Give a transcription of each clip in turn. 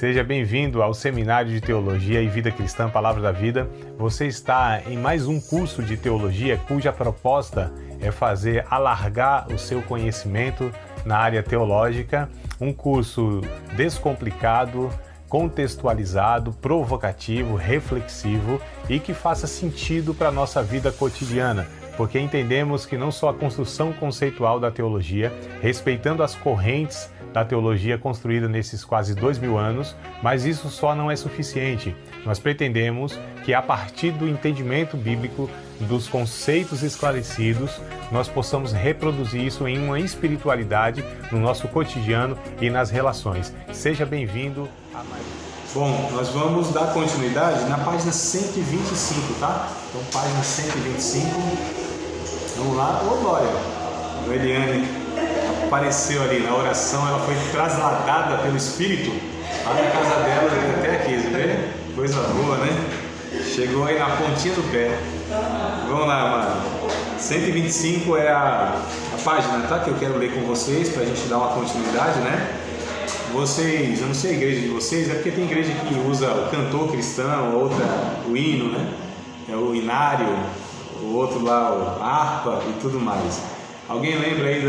Seja bem-vindo ao Seminário de Teologia e Vida Cristã, Palavra da Vida. Você está em mais um curso de teologia cuja proposta é fazer alargar o seu conhecimento na área teológica. Um curso descomplicado, contextualizado, provocativo, reflexivo e que faça sentido para a nossa vida cotidiana. Porque entendemos que não só a construção conceitual da teologia, respeitando as correntes da teologia construída nesses quase 2000 anos, mas isso só não é suficiente. Nós pretendemos que a partir do entendimento bíblico, dos conceitos esclarecidos, nós possamos reproduzir isso em uma espiritualidade no nosso cotidiano e nas relações. Seja bem-vindo a mais. Bom, nós vamos dar continuidade na página 125, tá? Então, página 125. Vamos lá. Ô, Glória. A Eliane apareceu ali na oração, ela foi trasladada pelo Espírito lá na casa dela, até aqui, você vê? Coisa boa, né? Chegou aí na pontinha do pé. Vamos lá, mano. 125 é a página, tá? Que eu quero ler com vocês, pra gente dar uma continuidade, né? Vocês, eu não sei a igreja de vocês, é porque tem igreja que usa o cantor cristão, outra o hino, né? É o inário, o outro lá, a harpa e tudo mais. Alguém lembra aí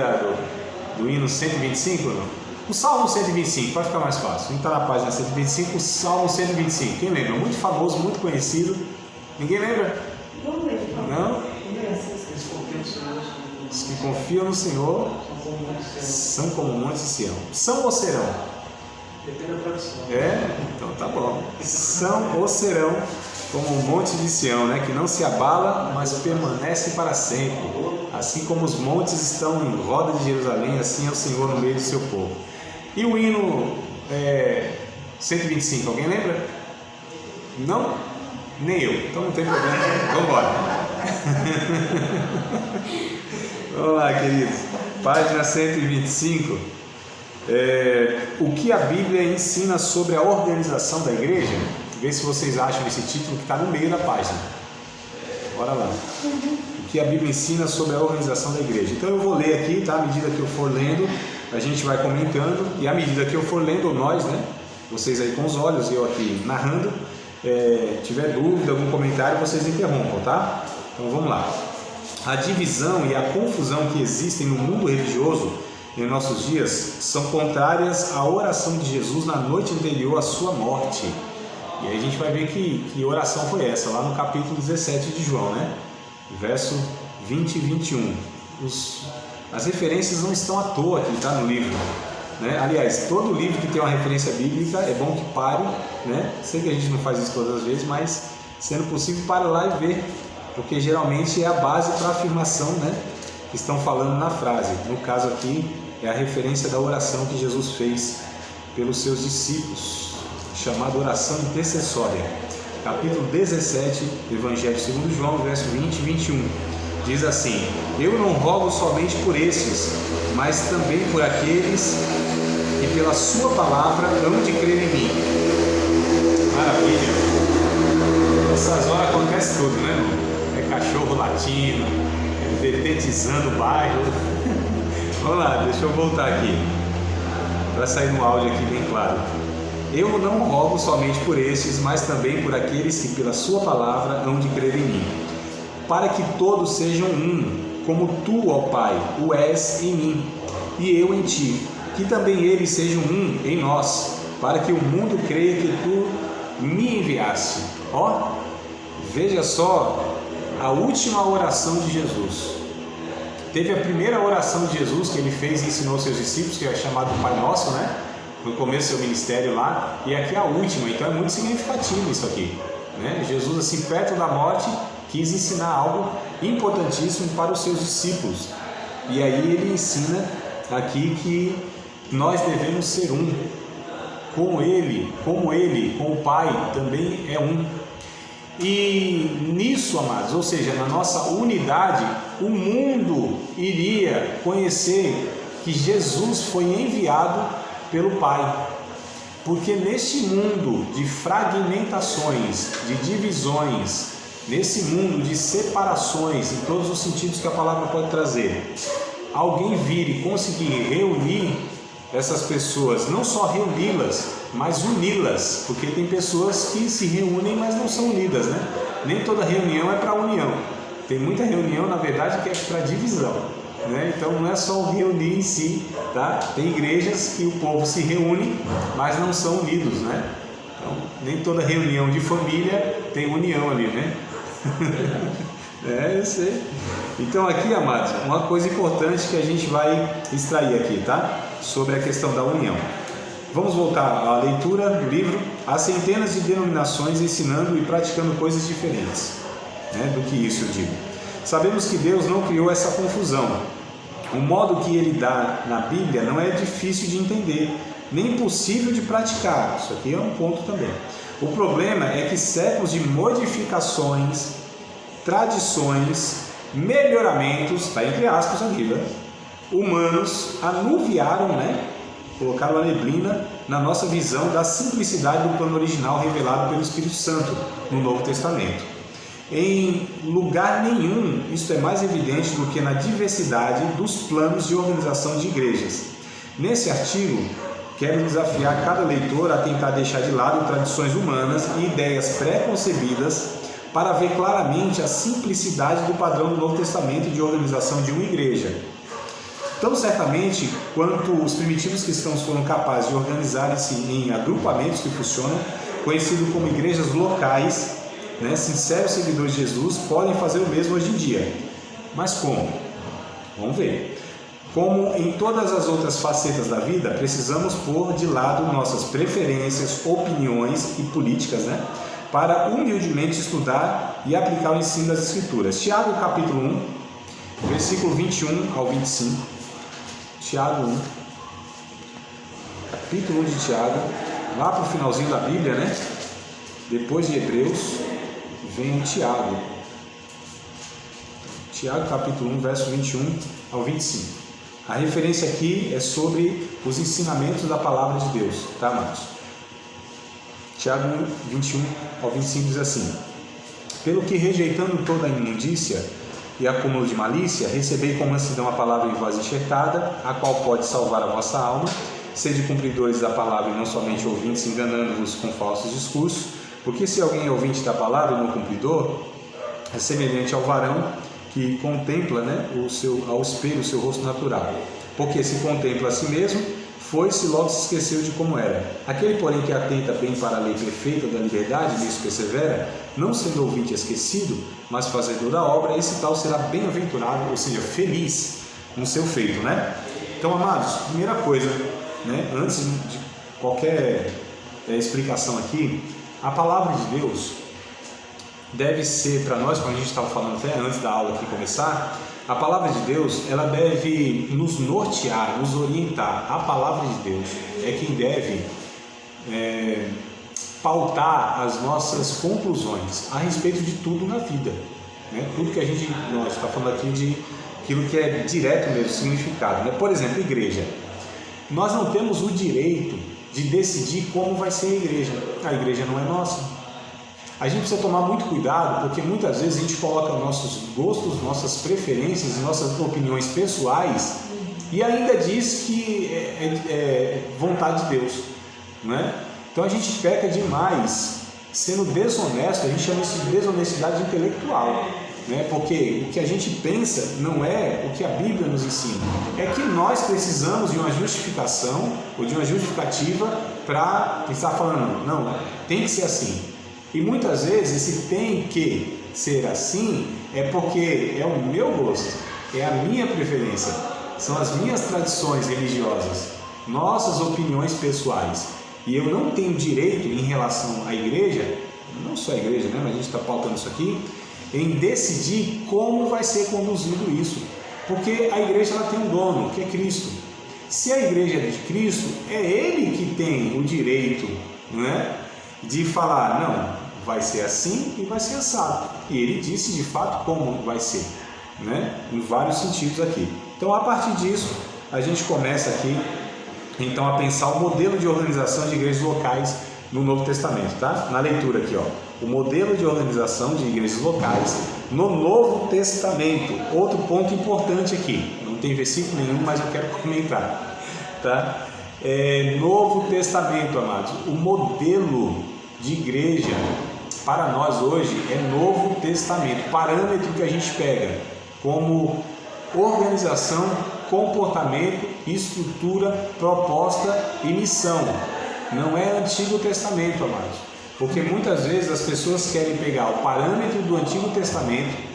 do hino 125 ou não? O Salmo 125, para ficar mais fácil. A gente está na página 125, o Salmo 125. Quem lembra? Muito famoso, muito conhecido. Ninguém lembra? Não lembro. Não? Os que confiam no Senhor são como o monte de Sião. São ou serão? Depende da tradução. É? Então tá bom. São ou serão como o monte de Sião, né? Que não se abala, mas permanece para sempre. Assim como os montes estão em roda de Jerusalém, assim é o Senhor no meio do seu povo. E o hino 125, alguém lembra? Não? Nem eu, então não tem problema. Vamos embora. Vamos lá, queridos. Página 125. O que a Bíblia ensina sobre a organização da igreja? Vê se vocês acham esse título que está no meio da página. Bora lá. O que a Bíblia ensina sobre a organização da igreja. Então eu vou ler aqui, tá? À medida que eu for lendo, a gente vai comentando. E à medida que eu for lendo, ou nós, né? Vocês aí com os olhos, eu aqui narrando. Tiver dúvida, algum comentário, vocês interrompam, tá? Então vamos lá. A divisão e a confusão que existem no mundo religioso em nossos dias são contrárias à oração de Jesus na noite anterior à sua morte. E aí a gente vai ver que oração foi essa, lá no capítulo 17 de João, né? Verso 20 e 21. As referências não estão à toa aqui, tá? No livro, né? Aliás, todo livro que tem uma referência bíblica é bom que pare, né? Sei que a gente não faz isso todas as vezes, mas sendo possível, pare lá e vê, porque geralmente é a base para a afirmação, né? Que estão falando na frase. No caso aqui, é a referência da oração que Jesus fez pelos seus discípulos, chamada oração intercessória. Capítulo 17, Evangelho segundo João, verso 20 e 21. Diz assim: eu não rogo somente por estes, mas também por aqueles que pela sua palavra hão de crer em mim. Maravilha! Nessas horas acontece tudo, né? É cachorro latindo, é detetizando o bairro. Vamos lá, deixa eu voltar aqui, para sair no áudio aqui bem claro. Eu não rogo somente por estes, mas também por aqueles que pela sua palavra hão de crer em mim, para que todos sejam um, como tu, ó Pai, o és em mim, e eu em ti, que também eles sejam um em nós, para que o mundo creia que tu me enviaste. Ó, veja só a última oração de Jesus. Teve a primeira oração de Jesus que ele fez e ensinou aos seus discípulos, que é chamado Pai Nosso, né? No começo do seu ministério lá, e aqui é a última, então é muito significativo isso aqui, né? Jesus, assim, perto da morte, quis ensinar algo importantíssimo para os seus discípulos, e aí ele ensina aqui que nós devemos ser um, como ele, com o Pai, também é um. E nisso, amados, ou seja, na nossa unidade, o mundo iria conhecer que Jesus foi enviado pelo Pai, porque neste mundo de fragmentações, de divisões, nesse mundo de separações, em todos os sentidos que a palavra pode trazer, alguém vir e conseguir reunir essas pessoas, não só reuni-las, mas uni-las, porque tem pessoas que se reúnem, mas não são unidas, né? Nem toda reunião é para união. Tem muita reunião, na verdade, que é para divisão, né? Então não é só o reunir em si, tá? Tem igrejas que o povo se reúne, mas não são unidos, né? Então, nem toda reunião de família tem união ali, né? Eu sei. Então aqui, amados, uma coisa importante que a gente vai extrair aqui, tá? Sobre a questão da união. Vamos voltar à leitura do livro. Há centenas de denominações ensinando e praticando coisas diferentes, né, do que isso eu digo. Sabemos que Deus não criou essa confusão. O modo que Ele dá na Bíblia não é difícil de entender, nem impossível de praticar. Isso aqui é um ponto também. O problema é que séculos de modificações, tradições, melhoramentos, está entre aspas aqui, né, humanos anuviaram, né? Colocaram a neblina na nossa visão da simplicidade do plano original revelado pelo Espírito Santo no Novo Testamento. Em lugar nenhum isso é mais evidente do que na diversidade dos planos de organização de igrejas. Nesse artigo, quero desafiar cada leitor a tentar deixar de lado tradições humanas e ideias pré-concebidas para ver claramente a simplicidade do padrão do Novo Testamento de organização de uma igreja. Tão certamente quanto os primitivos cristãos foram capazes de organizar-se em agrupamentos que funcionam, conhecidos como igrejas locais, né, sinceros seguidores de Jesus, podem fazer o mesmo hoje em dia. Mas como? Vamos ver. Como em todas as outras facetas da vida, precisamos pôr de lado nossas preferências, opiniões e políticas, né, para humildemente estudar e aplicar o ensino das Escrituras. Tiago capítulo 1, versículo 21 ao 25. Tiago 1, capítulo 1 de Tiago, lá para o finalzinho da Bíblia, né? Depois de Hebreus, vem o Tiago. Tiago capítulo 1, verso 21 ao 25. A referência aqui é sobre os ensinamentos da palavra de Deus, tá, amados? Tiago 1, 21 ao 25 diz assim: pelo que, rejeitando toda a imundícia e acúmulo de malícia, recebei com mansidão a palavra em voz enxertada, a qual pode salvar a vossa alma. Sede cumpridores da palavra e não somente ouvintes, enganando-vos com falsos discursos, porque se alguém é ouvinte da palavra e não cumpridor, é semelhante ao varão que contempla, né, ao espelho o seu rosto natural. Porque se contempla a si mesmo, foi-se logo se esqueceu de como era. Aquele, porém, que atenta bem para a lei perfeita da liberdade, nisso persevera, não sendo ouvinte esquecido, mas fazedor da obra, esse tal será bem-aventurado, ou seja, feliz no seu feito, né? Então, amados, primeira coisa, né, antes de qualquer explicação aqui, a palavra de Deus deve ser para nós, como a gente estava falando até antes da aula aqui começar, a palavra de Deus, ela deve nos nortear, nos orientar. A palavra de Deus é quem deve pautar as nossas conclusões a respeito de tudo na vida, né? Tudo que nós está falando aqui de aquilo que é direto mesmo, significado, né? Por exemplo, igreja. Nós não temos o direito de decidir como vai ser a igreja. A igreja não é nossa. A gente precisa tomar muito cuidado, porque muitas vezes a gente coloca nossos gostos, nossas preferências, nossas opiniões pessoais e ainda diz que é vontade de Deus, né? Então a gente peca demais sendo desonesto, a gente chama isso de desonestidade intelectual, né? Porque o que a gente pensa não é o que a Bíblia nos ensina, é que nós precisamos de uma justificação ou de uma justificativa para estar falando, não, tem que ser assim. E muitas vezes esse tem que ser assim é porque é o meu gosto, é a minha preferência, são as minhas tradições religiosas, nossas opiniões pessoais. E eu não tenho direito em relação à igreja, não só a igreja, né, mas a gente está pautando isso aqui, em decidir como vai ser conduzido isso. Porque a igreja ela tem um dono, que é Cristo. Se a igreja é de Cristo, é Ele que tem o direito, não é, de falar, não, vai ser assim e vai ser assado. E Ele disse de fato como vai ser, né, em vários sentidos aqui. Então, a partir disso, a gente começa aqui, então, a pensar o modelo de organização de igrejas locais no Novo Testamento, tá? Na leitura aqui, ó, o modelo de organização de igrejas locais no Novo Testamento. Outro ponto importante aqui, não tem versículo nenhum, mas eu quero comentar, tá? Novo Testamento, amados. O modelo de igreja para nós hoje é Novo Testamento. Parâmetro que a gente pega como organização, comportamento, estrutura, proposta e missão. Não é Antigo Testamento, amados. Porque muitas vezes as pessoas querem pegar o parâmetro do Antigo Testamento,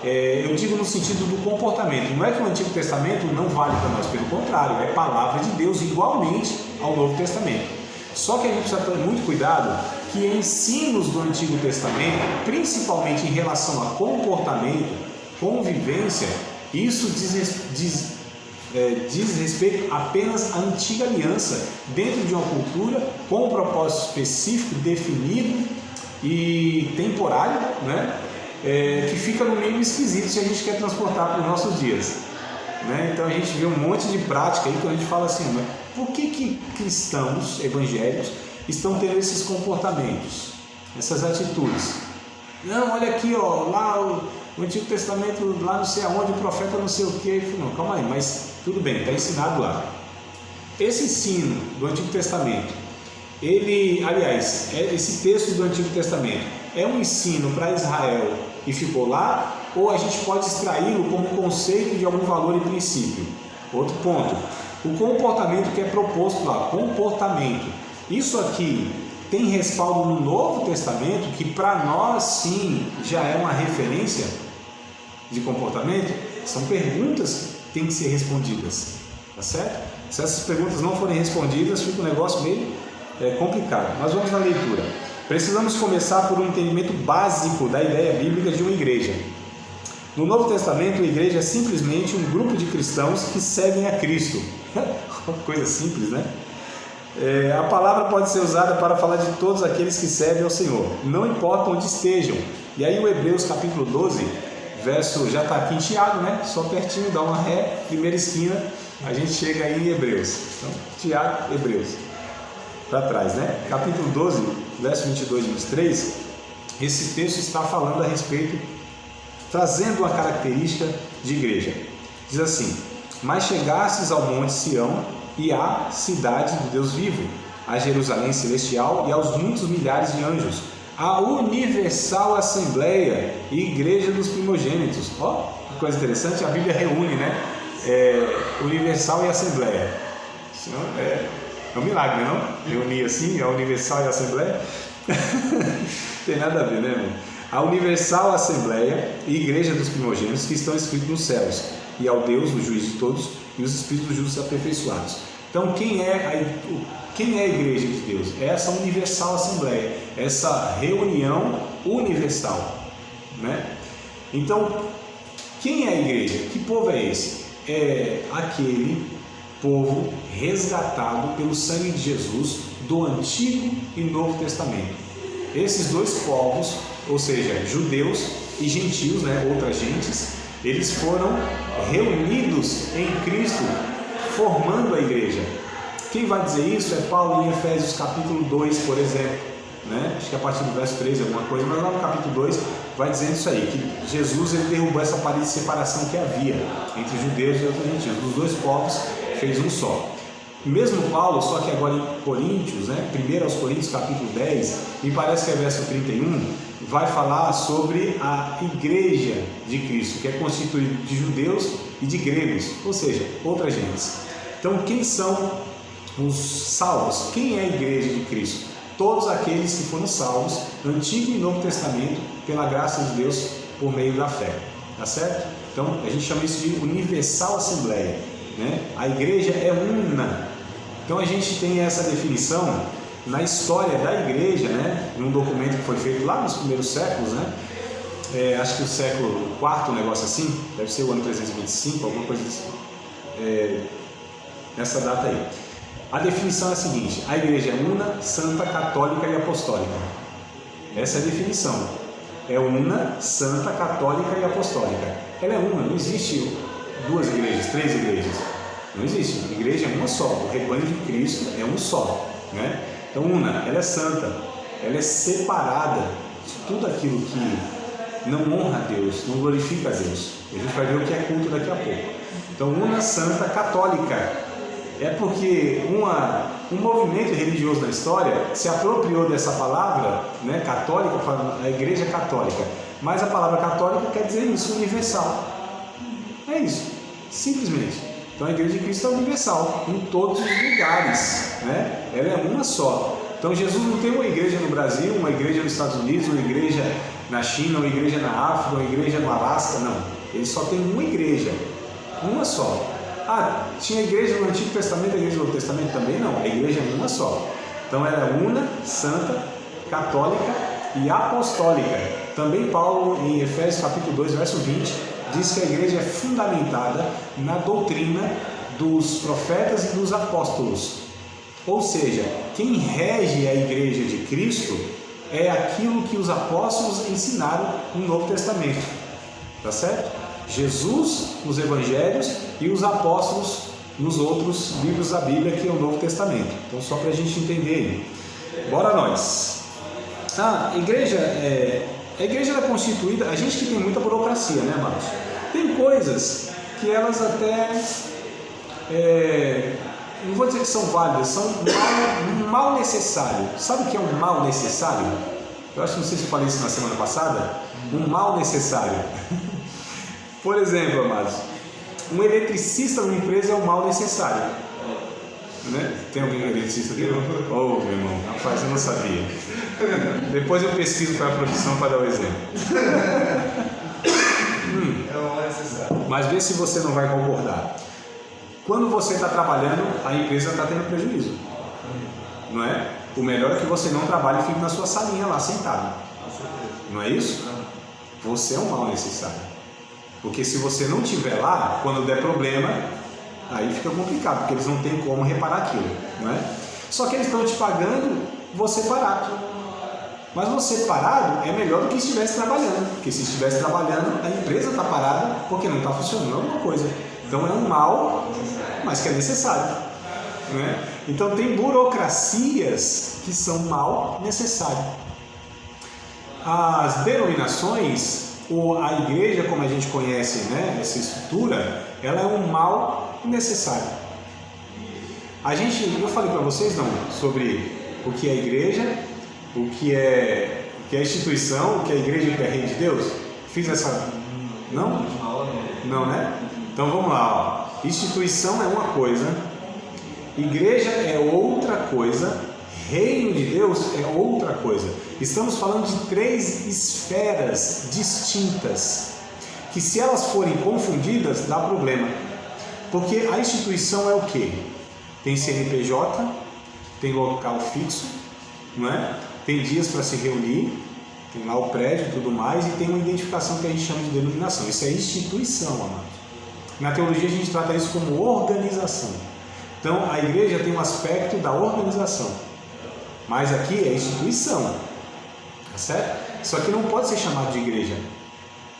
eu digo no sentido do comportamento. Não é que o Antigo Testamento não vale para nós, pelo contrário, é palavra de Deus igualmente ao Novo Testamento. Só que a gente precisa ter muito cuidado que ensinos do Antigo Testamento, principalmente em relação a comportamento, convivência, isso diz respeito apenas à antiga aliança, dentro de uma cultura com um propósito específico, definido e temporário, né? Que fica no meio esquisito se a gente quer transportar para os nossos dias, né? Então a gente vê um monte de prática aí quando a gente fala assim, mas por que cristãos evangélicos estão tendo esses comportamentos, essas atitudes? Não, olha aqui, ó, lá o Antigo Testamento, lá não sei aonde, o profeta não sei o que. Não, calma aí, mas tudo bem, está ensinado lá. Esse ensino do Antigo Testamento, esse texto do Antigo Testamento é um ensino para Israel e ficou lá, ou a gente pode extraí-lo como conceito de algum valor e princípio? Outro ponto, o comportamento que é proposto lá, comportamento, isso aqui tem respaldo no Novo Testamento, que para nós sim já é uma referência de comportamento? São perguntas que têm que ser respondidas, tá certo? Se essas perguntas não forem respondidas, fica um negócio meio complicado. Mas vamos na leitura. Precisamos começar por um entendimento básico da ideia bíblica de uma igreja. No Novo Testamento, a igreja é simplesmente um grupo de cristãos que seguem a Cristo. Coisa simples, né? A palavra pode ser usada para falar de todos aqueles que servem ao Senhor, não importa onde estejam. E aí o Hebreus capítulo 12, verso, já está aqui em Tiago, né? Só pertinho, dá uma ré, primeira esquina, a gente chega aí em Hebreus. Então, Tiago, Hebreus, para trás, né? Capítulo 12, verso 22 e 23, esse texto está falando a respeito, trazendo uma característica de igreja. Diz assim: mas chegastes ao monte Sião e à cidade do Deus vivo, a Jerusalém celestial e aos muitos milhares de anjos, a universal assembleia e igreja dos primogênitos. Ó, que coisa interessante, a Bíblia reúne, né? Universal e assembleia. Isso é um milagre, não? Reunir assim, a universal e a assembleia. Tem nada a ver, né, irmão? A universal assembleia e igreja dos primogênitos que estão escritos nos céus, e ao Deus, o juiz de todos, e os espíritos justos aperfeiçoados. Então, quem é a igreja de Deus? É essa universal assembleia, essa reunião universal, né? Então, quem é a igreja? Que povo é esse? É aquele povo resgatado pelo sangue de Jesus do Antigo e Novo Testamento. Esses dois povos, ou seja, judeus e gentios, né, outras gentes, eles foram reunidos em Cristo, formando a igreja. Quem vai dizer isso é Paulo em Efésios capítulo 2, por exemplo, né? Acho que a partir do verso 13 alguma coisa, mas lá no capítulo 2 vai dizendo isso aí, que Jesus ele derrubou essa parede de separação que havia entre judeus e outros gentios, dos dois povos fez um só. Mesmo Paulo, só que agora em Coríntios, né? 1 aos Coríntios capítulo 10, me parece que é verso 31, vai falar sobre a igreja de Cristo, que é constituída de judeus e de gregos, ou seja, outras gentes. Então, quem são os salvos? Quem é a igreja de Cristo? Todos aqueles que foram salvos, Antigo e Novo Testamento, pela graça de Deus, por meio da fé, tá certo? Então, a gente chama isso de universal assembleia, né? A igreja é una. Então, a gente tem essa definição na história da igreja, né? Num documento que foi feito lá nos primeiros séculos, né? Acho que o século IV, um negócio assim, deve ser o ano 325, alguma coisa assim, nessa data aí. A definição é a seguinte: a igreja é una, santa, católica e apostólica. Essa é a definição. É una, santa, católica e apostólica. Ela é uma, não existe duas igrejas, três igrejas. Não existe. A igreja é uma só. O rebanho de Cristo é um só, né? Então, una, ela é santa, ela é separada de tudo aquilo que não honra a Deus, não glorifica a Deus. A gente vai ver o que é culto daqui a pouco. Então, una, santa, católica É porque um movimento religioso na história se apropriou dessa palavra, né, católica, a igreja católica. Mas a palavra católica quer dizer isso, universal. É isso, simplesmente. Então a igreja de Cristo é universal, em todos os lugares, né? Ela é uma só. Então Jesus não tem uma igreja no Brasil, uma igreja nos Estados Unidos, uma igreja na China, uma igreja na África, uma igreja no Alasca, não. Ele só tem uma igreja, uma só. Ah, tinha igreja no Antigo Testamento, a igreja no Novo Testamento também não, a igreja é uma só. Então ela é una, santa, católica e apostólica. Também Paulo, em Efésios capítulo 2, verso 20, diz que a igreja é fundamentada na doutrina dos profetas e dos apóstolos. Ou seja, quem rege a igreja de Cristo é aquilo que os apóstolos ensinaram no Novo Testamento. Tá certo? Jesus nos evangelhos e os apóstolos nos outros livros da Bíblia, que é o Novo Testamento. Então, só para a gente entender. Bora nós. A igreja é constituída, a gente que tem muita burocracia, né, Marcos? Tem coisas que elas até, não vou dizer que são válidas, são um mal necessário. Sabe o que é um mal necessário? Eu acho que não sei se eu falei isso na semana passada. Um mal necessário. Por exemplo, amados, um eletricista numa empresa é um mal necessário. Né? Tem alguém eletricista aqui? Oh, meu irmão, rapaz, eu não sabia. Depois eu pesquiso para a profissão para dar o exemplo. É um mal necessário. Mas vê se você não vai concordar. Quando você está trabalhando, a empresa está tendo prejuízo. Não é? O melhor é que você não trabalhe e fique na sua salinha lá sentado. Não é isso? Você é um mal necessário. Porque se você não estiver lá, quando der problema, aí fica complicado, porque eles não têm como reparar aquilo, não é? Só que eles estão te pagando você parado. Mas você parado é melhor do que se estivesse trabalhando, porque se estivesse trabalhando, a empresa está parada porque não está funcionando alguma coisa. Então é um mal, mas que é necessário, não é? Então tem burocracias que são mal necessário. As denominações, ou a igreja como a gente conhece, né, essa estrutura, ela é um mal necessário. Eu falei para vocês não sobre o que é a igreja, o que é a instituição, o que é a igreja e o que é a reino de Deus. Fiz essa? Não? Não, né? Então vamos lá. Ó. Instituição é uma coisa, igreja é outra coisa, reino de Deus é outra coisa. Estamos falando de 3 esferas distintas, que se elas forem confundidas, dá problema. Porque a instituição é o quê? Tem CNPJ, tem local fixo, não é? Tem dias para se reunir, tem lá o prédio e tudo mais, e tem uma identificação que a gente chama de denominação. Isso é instituição, amados. Na teologia a gente trata isso como organização. Então a igreja tem um aspecto da organização, mas aqui é instituição, tá certo? Só que não pode ser chamado de igreja.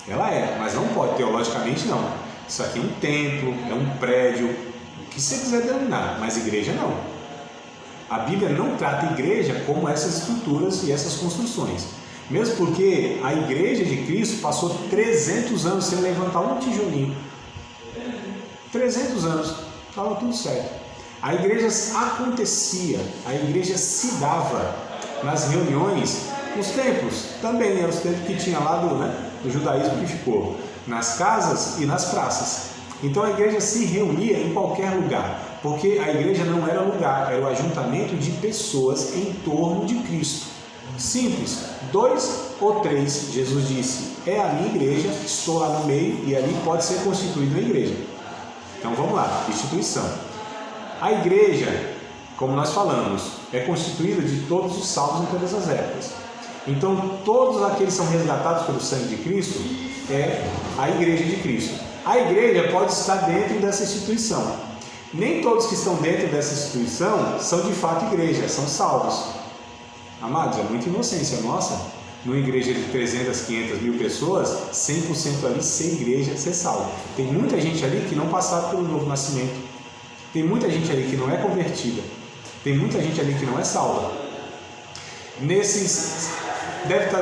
Ela é, mas não pode, teologicamente não. Isso aqui é um templo, é um prédio, o que você quiser denominar, mas igreja não. A Bíblia não trata a igreja como essas estruturas e essas construções. Mesmo porque a igreja de Cristo passou 300 anos sem levantar um tijolinho. 300 anos, estava tudo certo. A igreja acontecia, a igreja se dava nas reuniões, nos templos, também eram os templos que tinha lá do judaísmo que ficou, nas casas e nas praças. Então a igreja se reunia em qualquer lugar, porque a igreja não era lugar, era o ajuntamento de pessoas em torno de Cristo. Simples, 2 ou 3, Jesus disse, é a minha igreja, estou lá no meio e ali pode ser constituída uma igreja. Então vamos lá, instituição. A igreja, como nós falamos, é constituída de todos os salvos em todas as épocas. Então todos aqueles que são resgatados pelo sangue de Cristo é a igreja de Cristo. A igreja pode estar dentro dessa instituição. Nem todos que estão dentro dessa instituição são de fato igreja, são salvos. Amados, é muita inocência nossa, numa igreja de 300, 500 mil pessoas, 100% ali ser igreja, ser salvo. Tem muita gente ali que não passaram pelo novo nascimento. Tem muita gente ali que não é convertida. Tem muita gente ali que não é salva.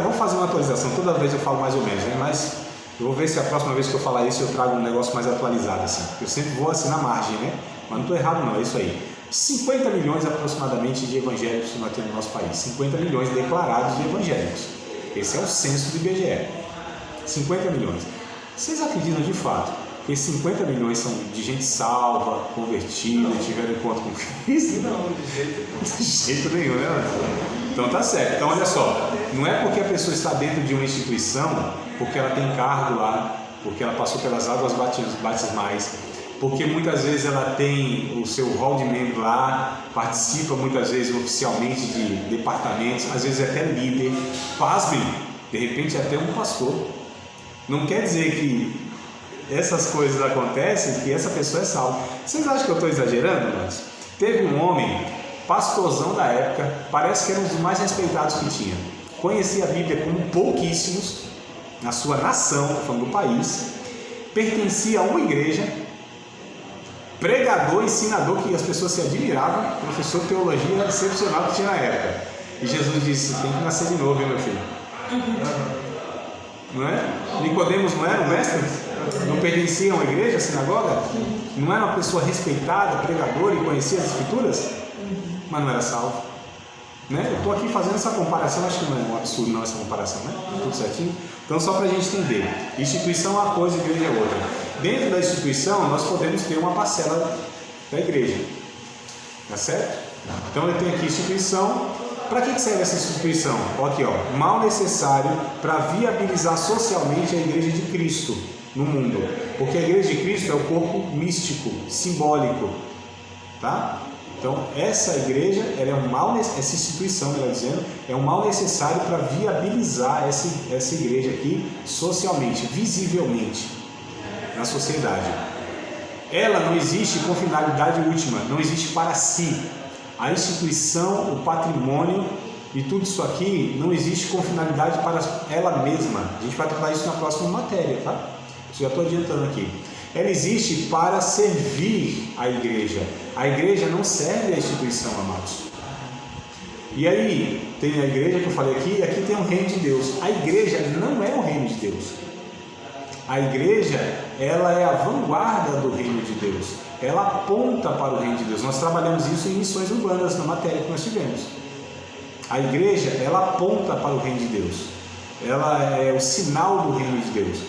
Vamos fazer uma atualização, toda vez eu falo mais ou menos, né? Mas eu vou ver se a próxima vez que eu falar isso eu trago um negócio mais atualizado assim. Eu sempre vou assim na margem, né? mas não estou errado não, é isso aí. 50 milhões aproximadamente de evangélicos que nós temos no nosso país, 50 milhões declarados de evangélicos. Esse é o censo do IBGE, 50 milhões. Vocês acreditam de fato que esses 50 milhões são de gente salva, convertida, tiveram encontro com Cristo? Não, de jeito nenhum, né? Então tá certo. Então olha só, não é porque a pessoa está dentro de uma instituição, porque ela tem cargo lá, porque ela passou pelas águas batismais, porque muitas vezes ela tem o seu hall de membro lá, participa muitas vezes oficialmente de departamentos, às vezes é até líder, pasmem, de repente até um pastor. Não quer dizer que essas coisas acontecem, que essa pessoa é salva. Vocês acham que eu estou exagerando, mas teve um homem, pastorzão da época, parece que era um dos mais respeitados que tinha. Conhecia a Bíblia como pouquíssimos, na sua nação, falando do país, pertencia a uma igreja, pregador, ensinador que as pessoas se admiravam, professor de teologia excepcional que tinha na época. E Jesus disse: tem que nascer de novo, hein, meu filho? Não é? Nicodemos não era um mestre? Não pertencia a uma igreja, a sinagoga? Não era uma pessoa respeitada, pregadora e conhecia as escrituras? Mas não era salvo. Né? Eu estou aqui fazendo essa comparação, acho que não é um absurdo não essa comparação, né? Tudo certinho? Então só para a gente entender, instituição é uma coisa, igreja é outra. Dentro da instituição nós podemos ter uma parcela da igreja, tá certo? Então eu tenho aqui instituição. Para que serve essa instituição? Olha aqui, ó, mal necessário para viabilizar socialmente a igreja de Cristo no mundo, porque a igreja de Cristo é o corpo místico, simbólico, tá? Então, essa igreja, ela é um mal, essa instituição, melhor dizendo, é um mal necessário para viabilizar essa igreja aqui socialmente, visivelmente, na sociedade. Ela não existe com finalidade última, não existe para si. A instituição, o patrimônio e tudo isso aqui não existe com finalidade para ela mesma. A gente vai tratar isso na próxima matéria, tá? Já estou adiantando aqui. Ela existe para servir a igreja. A igreja não serve à instituição, amados. E aí, tem a igreja que eu falei aqui, e aqui tem o reino de Deus. A igreja não é o reino de Deus. A igreja, ela é a vanguarda do reino de Deus. Ela aponta para o reino de Deus. Nós trabalhamos isso em missões urbanas, na matéria que nós tivemos. A igreja, ela aponta para o reino de Deus. Ela é o sinal do reino de Deus.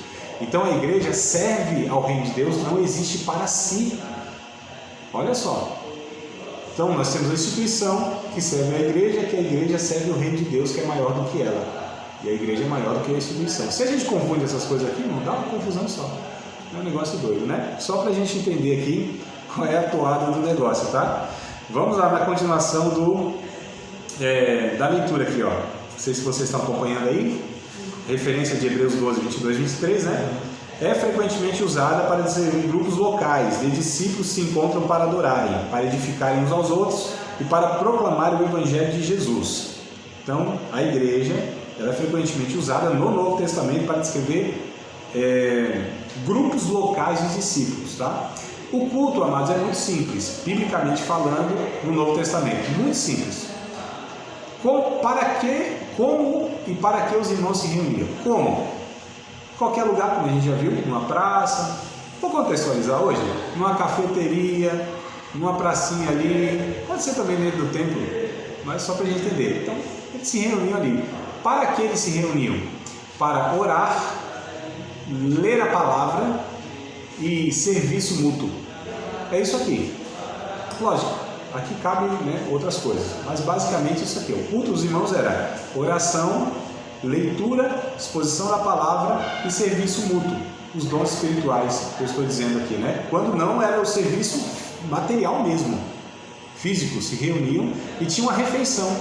Então a igreja serve ao reino de Deus, não existe para si. Olha só. Então nós temos a instituição que serve à igreja, que a igreja serve ao reino de Deus, que é maior do que ela. E a igreja é maior do que a instituição. Se a gente confunde essas coisas aqui, não dá uma confusão só. É um negócio doido, né? Só para a gente entender aqui qual é a toada do negócio, tá? Vamos lá na continuação da leitura aqui, ó. Não sei se vocês estão acompanhando aí. Referência de Hebreus 12, 22, 23, né? É frequentemente usada para descrever grupos locais de discípulos que se encontram para adorarem, para edificarem uns aos outros e para proclamar o Evangelho de Jesus. Então, a igreja ela é frequentemente usada no Novo Testamento para descrever grupos locais de discípulos, tá? O culto, amados, é muito simples, biblicamente falando, no Novo Testamento, muito simples. Como e para que os irmãos se reuniam? Como? Qualquer lugar, como a gente já viu, numa praça, vou contextualizar hoje, numa cafeteria, numa pracinha ali, pode ser também dentro do templo, mas só para a gente entender. Então, eles se reuniam ali. Para que eles se reuniam? Para orar, ler a palavra e serviço mútuo. É isso aqui. Lógico. Aqui cabe, né, outras coisas, mas basicamente isso aqui. O culto dos irmãos era oração, leitura, exposição da palavra e serviço mútuo. Os dons espirituais que eu estou dizendo aqui, né? Quando não era o serviço material mesmo, físico, se reuniam e tinha uma refeição.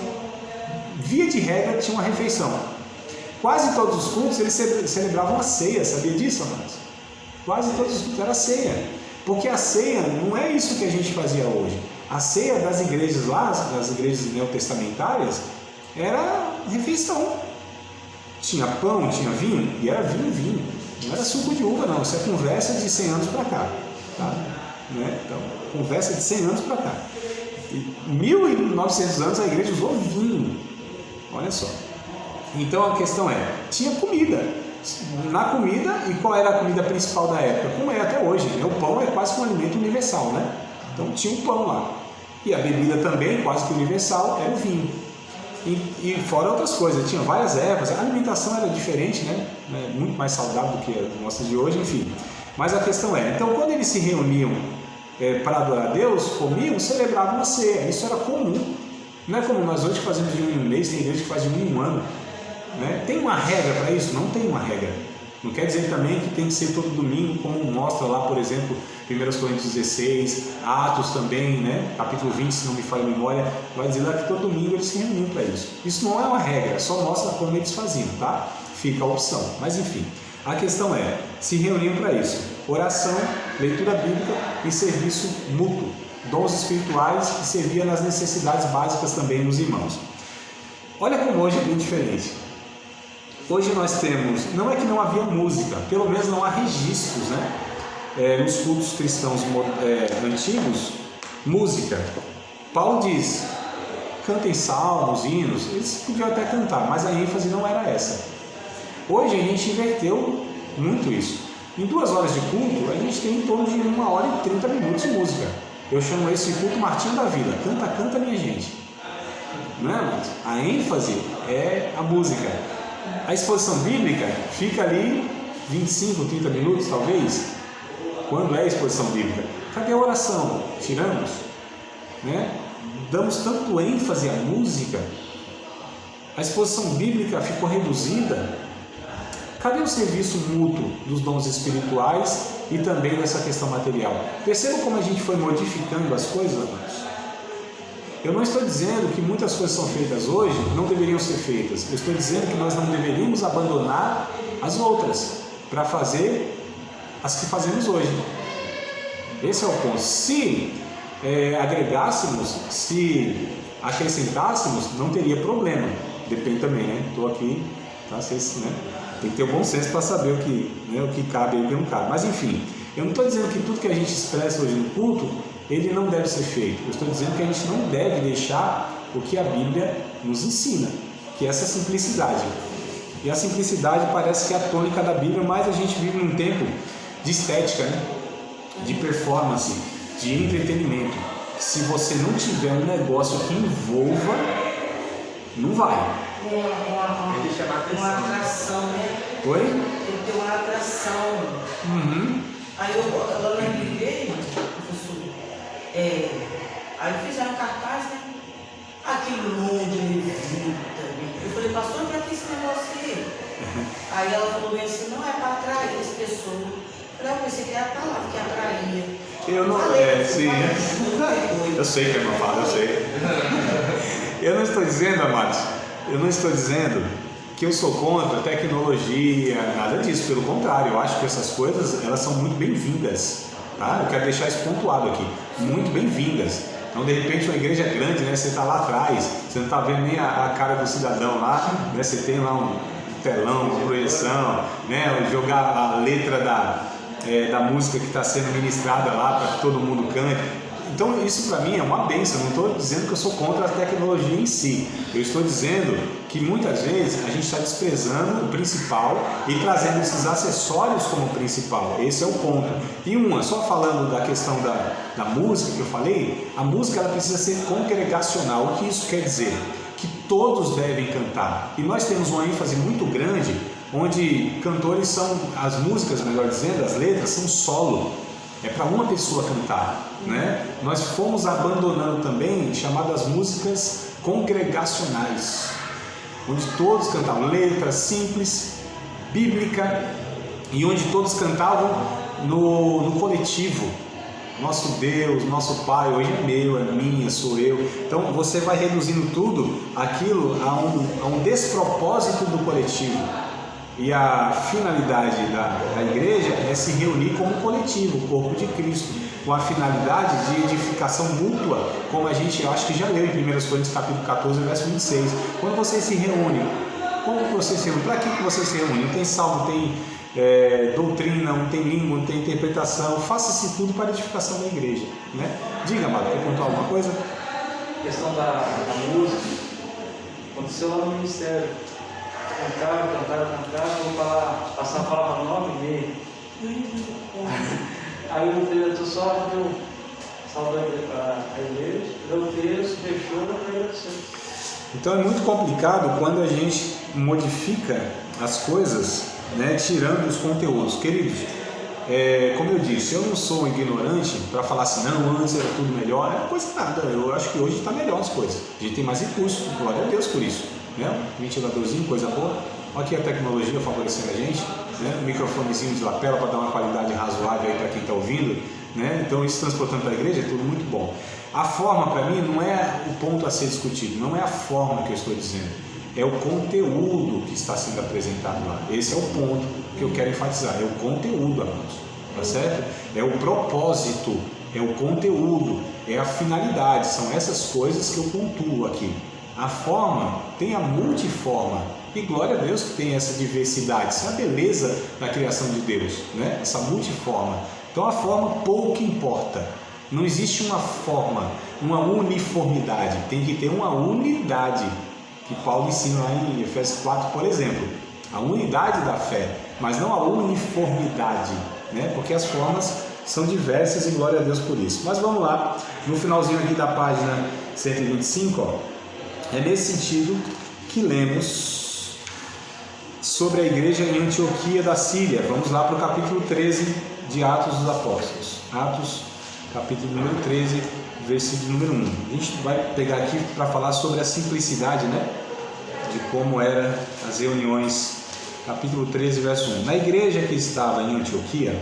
Via de regra tinha uma refeição. Quase todos os cultos eles celebravam a ceia, sabia disso, amados? Quase todos os cultos era a ceia, porque a ceia não é isso que a gente fazia hoje. A ceia das igrejas lá, das igrejas neotestamentárias, era refeição. Tinha pão, tinha vinho, e era vinho. Não era suco de uva, não. Isso é conversa de 100 anos para cá. Tá? Né? Então, conversa de 100 anos para cá. E 1900 anos a igreja usou vinho. Olha só. Então a questão é, tinha comida. Na comida, e qual era a comida principal da época? Como é até hoje, né? O pão é quase um alimento universal, né? Então tinha um pão lá. E a bebida também, quase que universal, era o vinho. E fora outras coisas, tinha várias ervas, a alimentação era diferente, né? Muito mais saudável do que a nossa de hoje, enfim. Mas a questão é, então quando eles se reuniam para adorar a Deus, comiam, celebravam a ceia, isso era comum. Não é como nós hoje fazemos de um em um mês, tem igreja que faz de um em um ano. Né? Tem uma regra para isso? Não tem uma regra. Não quer dizer também que tem que ser todo domingo, como mostra lá, por exemplo, 1 Coríntios 16, Atos também, né? Capítulo 20, se não me falha a memória, vai dizer lá que todo domingo eles se reuniam para isso. Isso não é uma regra, só mostra como eles faziam, tá? Fica a opção. Mas enfim, a questão é, se reuniam para isso. Oração, leitura bíblica e serviço mútuo. Dons espirituais e servia nas necessidades básicas também dos irmãos. Olha como hoje é bem diferente. Hoje nós temos, não é que não havia música, pelo menos não há registros, né? Nos cultos cristãos antigos, música. Paulo diz, cantem salmos, hinos, eles podiam até cantar, mas a ênfase não era essa. Hoje a gente inverteu muito isso. Em 2 horas de culto, a gente tem em torno de 1 hora e 30 minutos de música. Eu chamo esse culto Martinho da Vila, canta, canta minha gente. Não é, mas a ênfase é a música. A exposição bíblica fica ali 25, 30 minutos talvez. Quando é a exposição bíblica? Cadê a oração? Tiramos, né? Damos tanto ênfase à música. A exposição bíblica ficou reduzida. Cadê o serviço mútuo dos dons espirituais e também dessa questão material? Percebam como a gente foi modificando as coisas, amados? Eu não estou dizendo que muitas coisas são feitas hoje não deveriam ser feitas. Eu estou dizendo que nós não deveríamos abandonar as outras para fazer as que fazemos hoje. Esse é o ponto. Se agregássemos, se acrescentássemos, não teria problema. Depende também, né? Estou aqui, tá? Vocês, né? Tem que ter o bom senso para saber o que cabe e o que não cabe. Mas enfim, eu não estou dizendo que tudo que a gente expressa hoje no culto, ele não deve ser feito. Eu estou dizendo que a gente não deve deixar o que a Bíblia nos ensina, que é essa simplicidade. E a simplicidade parece que é a tônica da Bíblia, mas a gente vive num tempo de estética, né? De performance, de entretenimento. Se você não tiver um negócio que envolva, não vai. Uma atração, né? Oi? Tem que ter uma atração. Uhum. Aí eu na igreja, professor, aí fizeram cartaz, né? Aquele monte de levita. Eu falei, pastor, para que esse negócio aí? Aí ela falou bem assim, não é para atrair as pessoas. Eu pensei que era a palavra que atraía. Eu não. Sim. Eu sei que é uma palavra, eu sei. Eu não estou dizendo, amados, eu não estou dizendo que eu sou contra a tecnologia, nada disso, pelo contrário, eu acho que essas coisas, elas são muito bem-vindas, tá? Eu quero deixar isso pontuado aqui, muito bem-vindas. Então, de repente, uma igreja grande, né, você está lá atrás, você não está vendo nem a cara do cidadão lá, né, você tem lá um telão, uma projeção, né, jogar a letra da música que está sendo ministrada lá para que todo mundo cante. Então isso para mim é uma bênção, não estou dizendo que eu sou contra a tecnologia em si, eu estou dizendo que muitas vezes a gente está desprezando o principal e trazendo esses acessórios como principal, esse é o ponto. E só falando da questão da música que eu falei, a música ela precisa ser congregacional. O que isso quer dizer? Que todos devem cantar, e nós temos uma ênfase muito grande, onde cantores são, as músicas, melhor dizendo, as letras são solo, é para uma pessoa cantar, né? Nós fomos abandonando também chamadas músicas congregacionais, onde todos cantavam letra simples, bíblica, e onde todos cantavam no coletivo. Nosso Deus, nosso Pai, hoje é meu, é minha, sou eu. Então você vai reduzindo tudo aquilo a um despropósito do coletivo. E a finalidade da igreja é se reunir como coletivo, o corpo de Cristo, com a finalidade de edificação mútua, como a gente acho que já leu em 1 Coríntios capítulo 14, verso 26. Quando vocês se reúnem, como vocês se reúnem? Para que vocês se reúnem? Não tem salmo, não tem doutrina, não tem língua, não tem interpretação. Faça-se tudo para a edificação da igreja, né? Diga, amado, quer contar alguma coisa? A questão da música aconteceu lá no ministério. Cantaram, vou passar a palavra 9h30. Aí o diretor só deu salva a igreja, leu o texto, fechou e agradeceu. Então é muito complicado quando a gente modifica as coisas, né, tirando os conteúdos. Queridos, como eu disse, eu não sou um ignorante para falar assim, não, antes era tudo melhor, não é coisa nada. Eu acho que hoje está melhor as coisas. A gente tem mais recursos, glória a Deus por isso. Né? Um ventiladorzinho, coisa boa. Olha aqui a tecnologia favorecendo a gente, né? Um microfonezinho de lapela para dar uma qualidade razoável aí para quem está ouvindo. Né? Então isso transportando para a igreja é tudo muito bom. A forma para mim não é o ponto a ser discutido, não é a forma que eu estou dizendo, é o conteúdo que está sendo apresentado lá. Esse é o ponto que eu quero enfatizar, é o conteúdo, amados, tá certo? É o propósito, é o conteúdo, é a finalidade, são essas coisas que eu pontuo aqui. A forma tem a multiforma, e glória a Deus que tem essa diversidade, isso é a beleza da criação de Deus, né? Essa multiforma. Então a forma pouco importa, não existe uma forma, uma uniformidade, tem que ter uma unidade, que Paulo ensina lá em Efésios 4, por exemplo, a unidade da fé, mas não a uniformidade, né? Porque as formas são diversas e glória a Deus por isso. Mas vamos lá, no finalzinho aqui da página 125, ó, é nesse sentido que lemos sobre a igreja em Antioquia da Síria. Vamos lá para o capítulo 13 de Atos dos Apóstolos. Atos, capítulo número 13, versículo número 1. A gente vai pegar aqui para falar sobre a simplicidade, né? De como eram as reuniões. Capítulo 13, verso 1. Na igreja que estava em Antioquia,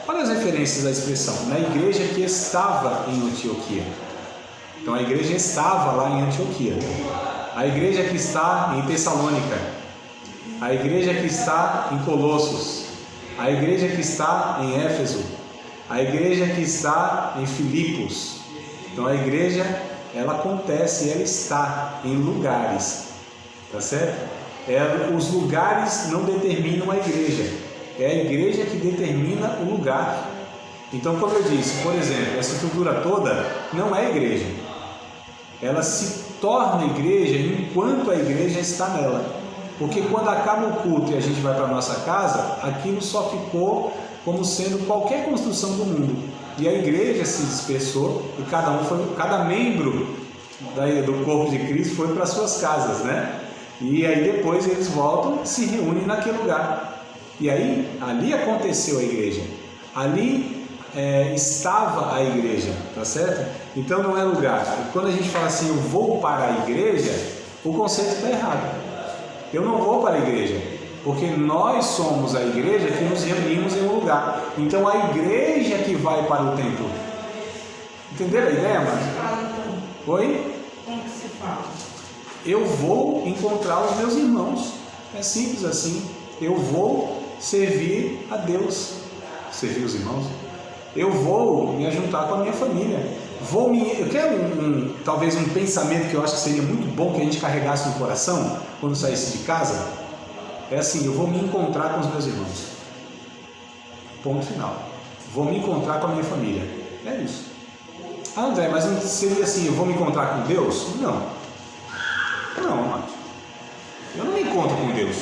olha as referências à expressão, na igreja que estava em Antioquia. Então a igreja estava lá em Antioquia. A igreja que está em Tessalônica. A igreja que está em Colossos. A igreja que está em Éfeso. A igreja que está em Filipos. Então a igreja, ela acontece, ela está em lugares, tá certo? Os lugares não determinam a igreja, é a igreja que determina o lugar. Então, como eu disse, por exemplo, essa estrutura toda não é igreja, ela se torna igreja enquanto a igreja está nela, porque quando acaba o culto e a gente vai para a nossa casa, aquilo só ficou como sendo qualquer construção do mundo. E a igreja se dispersou e cada membro do corpo de Cristo foi para suas casas, né? E aí depois eles voltam e se reúnem naquele lugar. E aí, ali aconteceu a igreja. Ali estava a igreja, tá certo? Então não é lugar. Quando a gente fala assim, eu vou para a igreja, o conceito está errado. Eu não vou para a igreja, porque nós somos a igreja que nos reunimos em um lugar. Então a igreja que vai para o templo. Entenderam a ideia, mano? Oi? Como que se fala? Eu vou encontrar os meus irmãos. É simples assim. Eu vou servir a Deus. Servir os irmãos. Eu vou me ajuntar com a minha família. Eu quero talvez um pensamento que eu acho que seria muito bom que a gente carregasse no coração quando saísse de casa. É assim, eu vou me encontrar com os meus irmãos. Ponto final. Vou me encontrar com a minha família. É isso. Ah, André, mas não seria assim, eu vou me encontrar com Deus? Não. Não, amados. Eu não me encontro com Deus.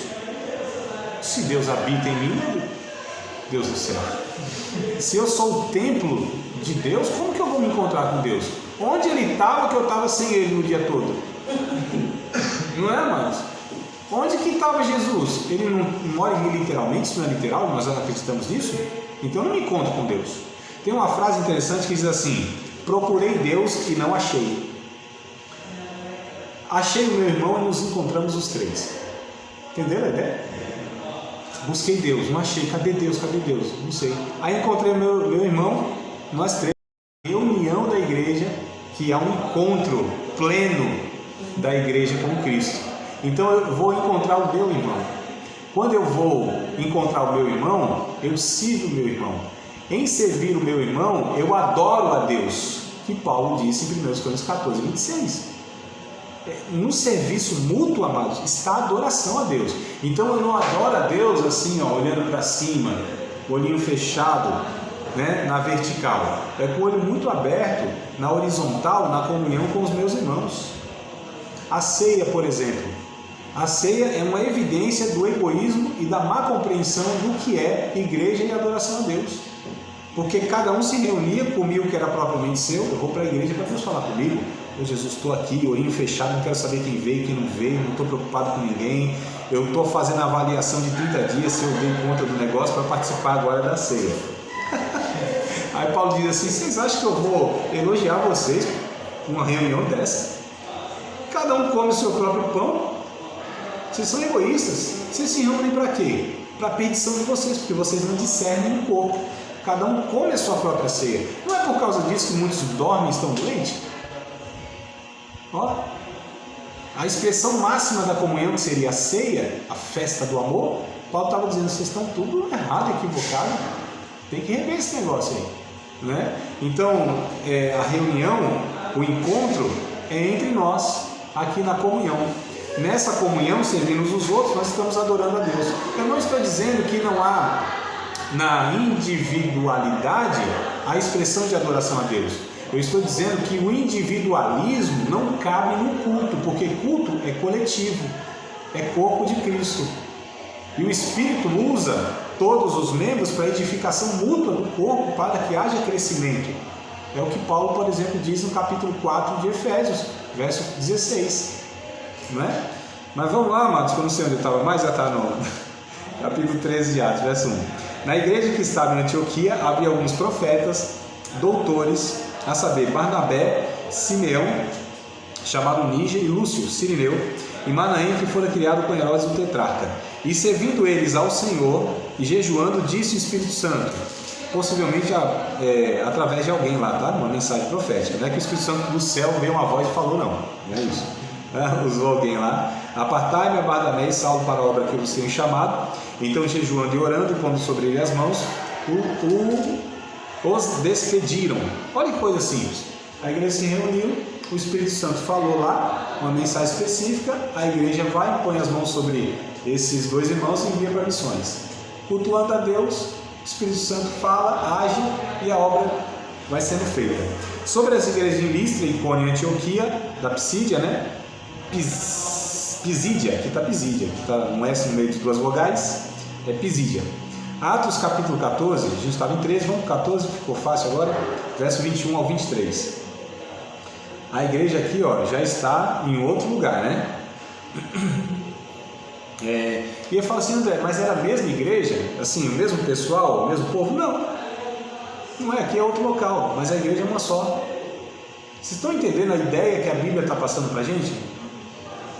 Se Deus habita em mim, Deus do céu. Se eu sou o templo de Deus, como que eu vou me encontrar com Deus? Onde Ele estava que eu estava sem Ele no dia todo? Não é, amados? Onde que estava Jesus? Ele não mora em mim literalmente, isso não é literal, nós não acreditamos nisso? Então eu não me encontro com Deus. Tem uma frase interessante que diz assim: procurei Deus e não achei. Achei o meu irmão e nos encontramos os três. Entenderam a ideia? Busquei Deus, não achei. Cadê Deus? Cadê Deus? Não sei. Aí encontrei meu irmão, nós três. Reunião da igreja, que é um encontro pleno da igreja com Cristo. Então eu vou encontrar o meu irmão. Quando eu vou encontrar o meu irmão, eu sirvo o meu irmão. Em servir o meu irmão, eu adoro a Deus, que Paulo disse em 1 Coríntios 14, 26. No serviço mútuo, amados, está a adoração a Deus. Então eu não adoro a Deus assim, ó, olhando para cima, olhinho fechado, né, na vertical. É com o olho muito aberto, na horizontal, na comunhão com os meus irmãos. A ceia, por exemplo. A ceia é uma evidência do egoísmo e da má compreensão do que é igreja e adoração a Deus. Porque cada um se reunia, comia o que era propriamente seu. Eu vou para a igreja para Deus falar comigo. Ô Jesus, estou aqui, olhinho fechado, não quero saber quem veio, quem não veio, não estou preocupado com ninguém. Eu estou fazendo a avaliação de 30 dias se eu dei conta do negócio para participar agora da ceia. Aí Paulo diz assim: vocês acham que eu vou elogiar vocês com uma reunião dessa? Cada um come o seu próprio pão. Vocês são egoístas. Vocês se reúnem para quê? Para a perdição de vocês, porque vocês não discernem o corpo. Cada um come a sua própria ceia. Não é por causa disso que muitos dormem e estão doentes? Ó, a expressão máxima da comunhão, que seria a ceia, a festa do amor, Paulo estava dizendo: vocês estão tudo errado, equivocado. Tem que rever esse negócio aí, né? Então, a reunião, o encontro é entre nós, aqui na comunhão. Nessa comunhão, servindo uns os outros, nós estamos adorando a Deus. Eu não estou dizendo que não há na individualidade a expressão de adoração a Deus. Eu estou dizendo que o individualismo não cabe no culto, porque culto é coletivo, é corpo de Cristo. E o Espírito usa todos os membros para a edificação mútua do corpo, para que haja crescimento. É o que Paulo, por exemplo, diz no capítulo 4 de Efésios, verso 16. Não é? Mas vamos lá, amados, que eu não sei onde eu estava mais, já está no capítulo 13 de Atos, verso 1. Na igreja que estava em Antioquia havia alguns profetas, doutores, a saber, Barnabé, Simeão, chamado Níger, e Lúcio, Cirineu, e Manaém, que fora criado com Herodes o tetrarca. E servindo eles ao Senhor e jejuando, disse o Espírito Santo, possivelmente através de alguém lá, tá? Uma mensagem profética. Não é que o Espírito Santo do céu veio uma voz e falou, não é isso. Usou alguém lá: apartai-me a Barnabé e Saulo para a obra que eu vos tenho chamado. Então, jejuando e orando e pondo sobre ele as mãos, os despediram. Olha que coisa simples. A igreja se reuniu, o Espírito Santo falou lá uma mensagem específica, a igreja vai, põe as mãos sobre esses dois irmãos e envia para missões. Cultuando a Deus, o Espírito Santo fala, age e a obra vai sendo feita. Sobre as igrejas de Listra, Icônio e Antioquia, da Psídia, né? Pisídia, aqui está Pisídia, aqui está um S no meio de duas vogais, é Pisídia. Atos capítulo 14, a gente estava em 13, vamos para 14, ficou fácil agora, verso 21 ao 23. A igreja aqui, ó, já está em outro lugar, né? E eu falo assim: André, mas era a mesma igreja? Assim, o mesmo pessoal, o mesmo povo? Não, não é, aqui é outro local, mas a igreja é uma só. Vocês estão entendendo a ideia que a Bíblia está passando para a gente?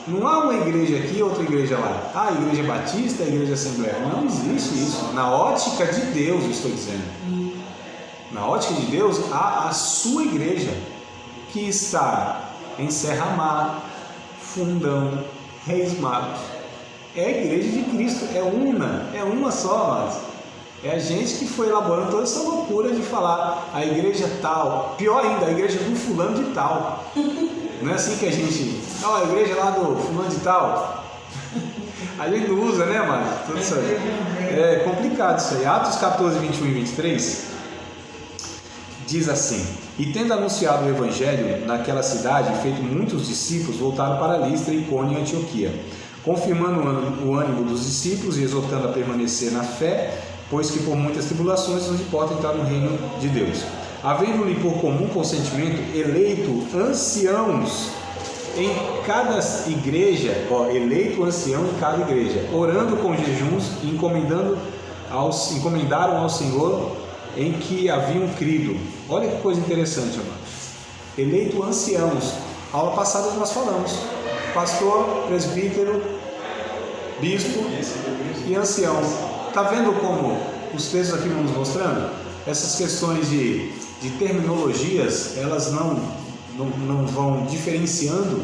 Não há uma igreja aqui e outra igreja lá. Ah, a igreja batista, a igreja assembleia. Não existe isso. Na ótica de Deus, eu estou dizendo. Na ótica de Deus, há a sua igreja, que está em Serra Mar, Fundão, Reis Magos. É a igreja de Cristo, é uma só, mas é a gente que foi elaborando toda essa loucura de falar a igreja tal, pior ainda, a igreja do fulano de tal. Não é assim que a gente... Não, a igreja lá do fulano de tal. A gente não usa, né, mano? Tudo isso aí. É complicado isso aí. Atos 14, 21 e 23 diz assim: e tendo anunciado o evangelho naquela cidade, feito muitos discípulos, voltaram para Listra, Icônio e Antioquia, confirmando o ânimo dos discípulos e exortando a permanecer na fé, pois que por muitas tribulações não importa entrar no reino de Deus. Havendo-lhe por comum consentimento eleito anciãos em cada igreja, eleito ancião em cada igreja, orando com jejuns e encomendaram ao Senhor em que haviam crido. Olha que coisa interessante, amados. Eleito anciãos. Aula passada nós falamos: pastor, presbítero, bispo e ancião. Está vendo como os textos aqui vão nos mostrando? Essas questões de terminologias, elas não vão diferenciando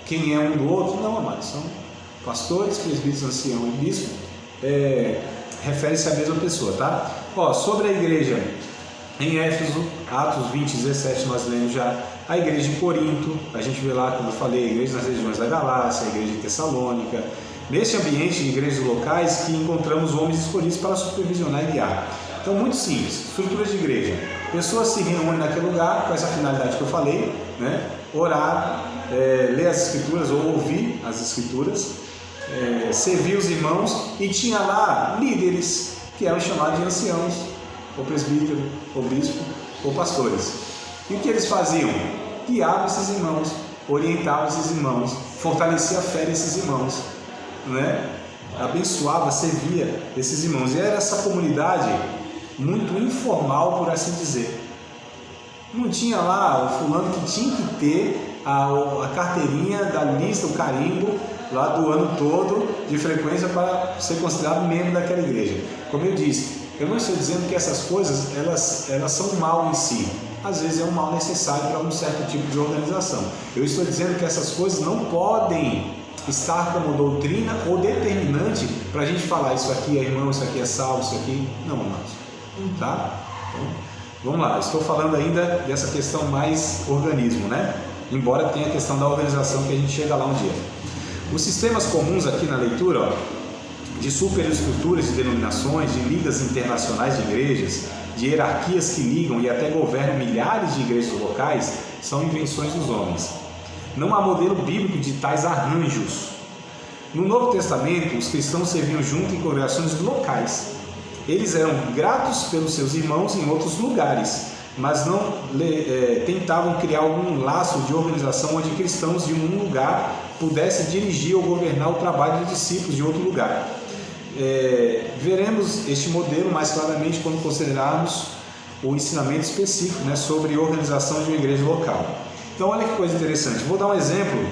quem é um do outro. Não, amados, são pastores, presbíteros, ancião e bispo, refere-se à mesma pessoa, tá? Sobre a igreja em Éfeso, Atos 20, 17, nós lemos já. A igreja em Corinto, a gente vê lá, como eu falei, a igreja nas regiões da Galácia, a igreja de Tessalônica. Neste ambiente de igrejas locais que encontramos homens escolhidos para supervisionar e guiar. Então, muito simples, estrutura de igreja. Pessoas se reúnem naquele lugar com essa finalidade que eu falei, né? Orar, ler as escrituras ou ouvir as escrituras, servir os irmãos, e tinha lá líderes que eram chamados de anciãos. ou presbítero, ou bispo, ou pastores. E o que eles faziam? Guiavam esses irmãos, orientavam esses irmãos, fortalecia a fé desses irmãos, né? Abençoava, servia esses irmãos. E era essa comunidade muito informal, por assim dizer. Não tinha lá o fulano que tinha que ter a carteirinha da lista, o carimbo lá do ano todo de frequência para ser considerado membro daquela igreja. Como eu disse, eu não estou dizendo que essas coisas elas são mal em si. Às vezes é um mal necessário para um certo tipo de organização. Eu estou dizendo que essas coisas não podem estar como doutrina ou determinante para a gente falar isso aqui é irmão, isso aqui é salvo, isso aqui... Não, amados. Tá? Então, vamos lá. Estou falando ainda dessa questão mais organismo, né? Embora tenha a questão da organização que a gente chega lá um dia. Os sistemas comuns aqui na leitura, ó, de superestruturas de denominações, de ligas internacionais de igrejas, de hierarquias que ligam e até governam milhares de igrejas locais, são invenções dos homens. Não há modelo bíblico de tais arranjos. No Novo Testamento, os cristãos serviam junto em congregações locais. Eles eram gratos pelos seus irmãos em outros lugares, mas não tentavam criar algum laço de organização onde cristãos de um lugar pudessem dirigir ou governar o trabalho de discípulos de outro lugar. Veremos este modelo mais claramente quando considerarmos o ensinamento específico, né, sobre organização de uma igreja local. Então olha que coisa interessante, vou dar um exemplo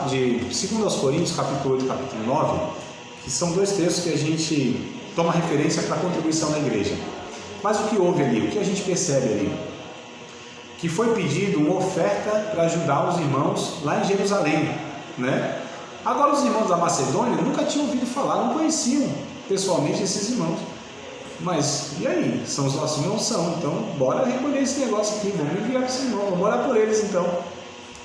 de 2 Coríntios capítulo 8 e capítulo 9, que são dois textos que a gente toma referência para a contribuição da igreja. Mas o que houve ali? O que a gente percebe ali? Que foi pedido uma oferta para ajudar os irmãos lá em Jerusalém, né? Agora os irmãos da Macedônia nunca tinham ouvido falar, não conheciam pessoalmente esses irmãos. Mas e aí? São os nossos irmãos? São. Então bora recolher esse negócio aqui, vamos enviar para esses irmãos, vamos orar por eles então.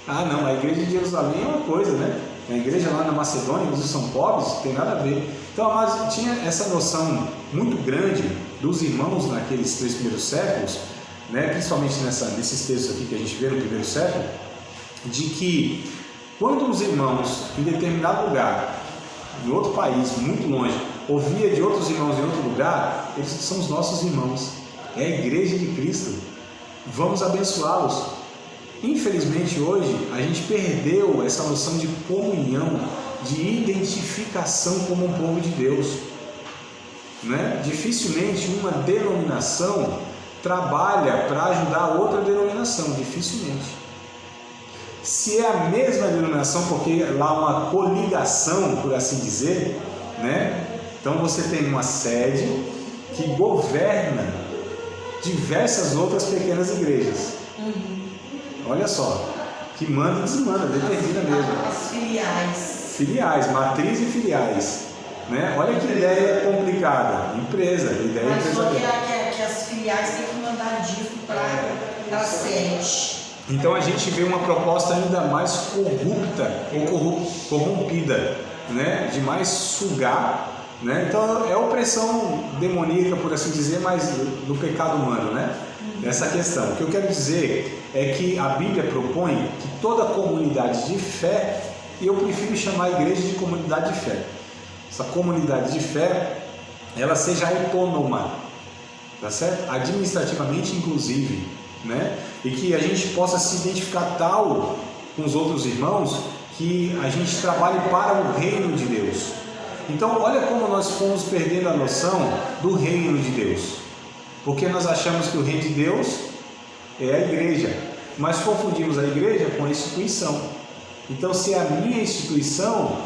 Ah não, a igreja de Jerusalém é uma coisa, né? A igreja lá na Macedônia, eles são pobres, não tem nada a ver. Então, mas tinha essa noção muito grande dos irmãos naqueles 3 primeiros séculos, né? Principalmente nesses textos aqui que a gente vê no primeiro século, de que quando os irmãos em determinado lugar, em outro país, muito longe, ouvia de outros irmãos em outro lugar, eles são os nossos irmãos, é a igreja de Cristo, vamos abençoá-los. Infelizmente hoje a gente perdeu essa noção de comunhão, de identificação como um povo de Deus, né? Dificilmente uma denominação trabalha para ajudar outra denominação, dificilmente. Se é a mesma denominação, porque lá há uma coligação, por assim dizer, né? Então você tem uma sede que governa diversas outras pequenas igrejas. Olha só, que manda e desmanda, determina mesmo. As filiais. Filiais, matriz e filiais, né? Olha que ideia complicada, ideia Mas só empresarial. que as filiais têm que mandar dízimo para a sede. Então a gente vê uma proposta ainda mais corrupta ou corrompida, né? De mais sugar, né? Então é opressão demoníaca, por assim dizer, mas do pecado humano, né? Essa questão. O que eu quero dizer é que a Bíblia propõe que toda comunidade de fé, e eu prefiro chamar a igreja de comunidade de fé, essa comunidade de fé, ela seja autônoma, tá certo? Administrativamente, inclusive, né? E que a gente possa se identificar tal com os outros irmãos que a gente trabalhe para o reino de Deus. Então, olha como nós fomos perdendo a noção do reino de Deus, porque nós achamos que o reino de Deus é a igreja, mas confundimos a igreja com a instituição. Então, se a minha instituição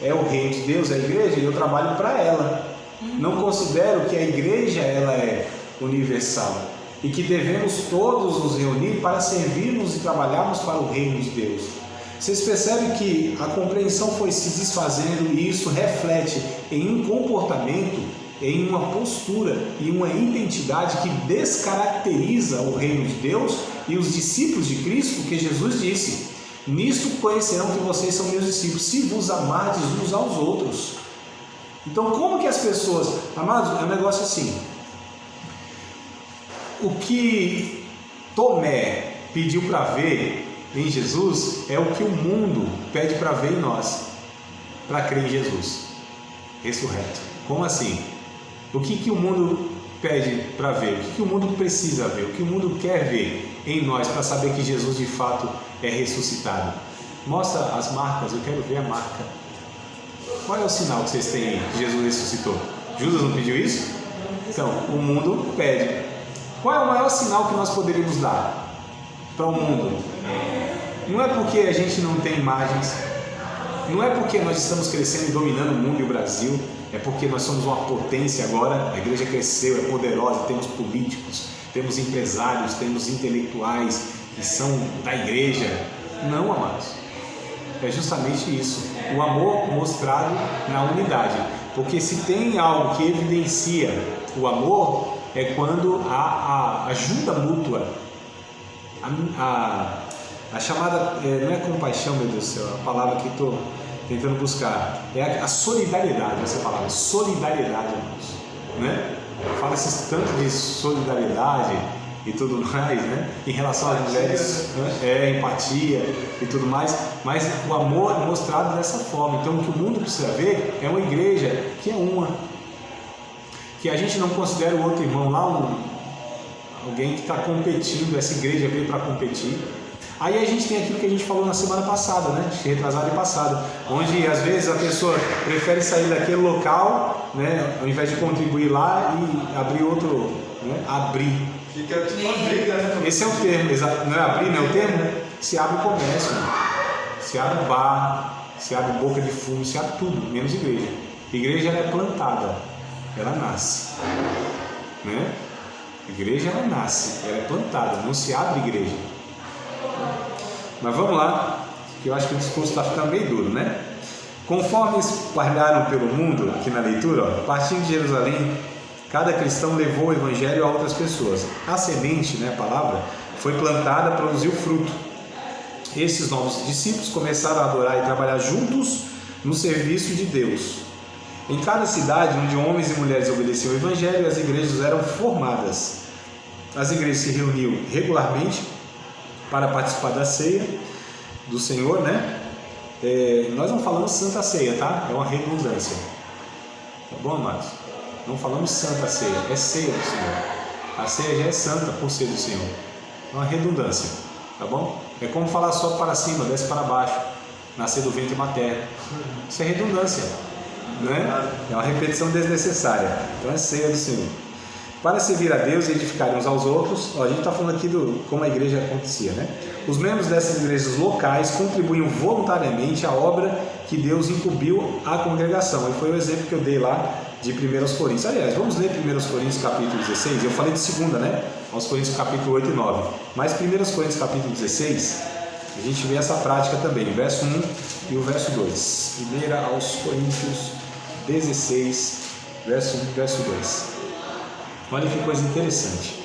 é o reino de Deus, é a igreja, eu trabalho para ela. Não considero que a igreja ela é universal e que devemos todos nos reunir para servirmos e trabalharmos para o reino de Deus. Vocês percebem que a compreensão foi se desfazendo e isso reflete em um comportamento, em uma postura e uma identidade que descaracteriza o reino de Deus e os discípulos de Cristo, porque Jesus disse: nisto conhecerão que vocês são meus discípulos, se vos amardes uns aos outros. Então, como que as pessoas... Amados, é um negócio assim. O que Tomé pediu para ver em Jesus é o que o mundo pede para ver em nós, para crer em Jesus ressurreto. Como assim? O que o mundo pede para ver? O que o mundo precisa ver? O que o mundo quer ver em nós para saber que Jesus de fato é ressuscitado? Mostra as marcas, eu quero ver a marca. Qual é o sinal que vocês têm aí que Jesus ressuscitou? Judas não pediu isso? Então, o mundo pede. Qual é o maior sinal que nós poderíamos dar para o mundo? Não é porque a gente não tem imagens, não é porque nós estamos crescendo e dominando o mundo e o Brasil, é porque nós somos uma potência agora, a igreja cresceu, é poderosa, temos políticos, temos empresários, temos intelectuais que são da igreja. Não, amados. É justamente isso, o amor mostrado na unidade. Porque se tem algo que evidencia o amor, é quando há a ajuda mútua, a chamada, não é compaixão, meu Deus do céu, a palavra que estou tentando buscar, é a solidariedade, essa palavra, solidariedade, irmãos, né? Fala-se tanto de solidariedade e tudo mais, né? Em relação às mulheres, né? Empatia e tudo mais, mas o amor é mostrado dessa forma. Então o que o mundo precisa ver é uma igreja que é uma, que a gente não considera o outro irmão lá alguém que está competindo, essa igreja veio para competir. Aí a gente tem aquilo que a gente falou na semana passada, né? Retrasada e passada, onde às vezes a pessoa prefere sair daquele local, né? Ao invés de contribuir lá e abrir outro, né? Abrir. Fica tipo uma briga, né? Esse é o termo, não é abrir, não é o termo? Se abre o comércio, né? Se abre o bar, se abre boca de fumo, se abre tudo, menos igreja. Igreja ela é plantada, ela nasce, né? Igreja ela nasce, ela é plantada, não se abre igreja. Mas vamos lá, que eu acho que o discurso está ficando meio duro, né? Conforme espalharam pelo mundo, aqui na leitura, ó, partindo de Jerusalém, cada cristão levou o evangelho a outras pessoas. A semente, né, a palavra, foi plantada, produziu fruto. Esses novos discípulos começaram a adorar e trabalhar juntos no serviço de Deus. Em cada cidade onde homens e mulheres obedeciam o evangelho, as igrejas eram formadas. As igrejas se reuniam regularmente para participar da ceia do Senhor, né? Nós não falamos Santa Ceia, tá? É uma redundância. Tá bom, amados? Não falamos Santa Ceia, é ceia do Senhor. A ceia já é santa por ser do Senhor. É uma redundância, tá bom? É como falar só para cima, desce para baixo, nascer do ventre materno. Isso é redundância, né? É uma repetição desnecessária. Então é ceia do Senhor. Para servir a Deus e edificar uns aos outros, a gente está falando aqui do como a igreja acontecia, né? Os membros dessas igrejas locais contribuíam voluntariamente à obra que Deus incumbiu à congregação. E foi o exemplo que eu dei lá de 1 Coríntios. Aliás, vamos ler 1 Coríntios capítulo 16. Eu falei de segunda, né? Aos Coríntios capítulo 8 e 9. Mas 1 Coríntios capítulo 16, a gente vê essa prática também, o verso 1 e o verso 2. 1 aos Coríntios 16, verso 1 e verso 2. Olha que coisa interessante.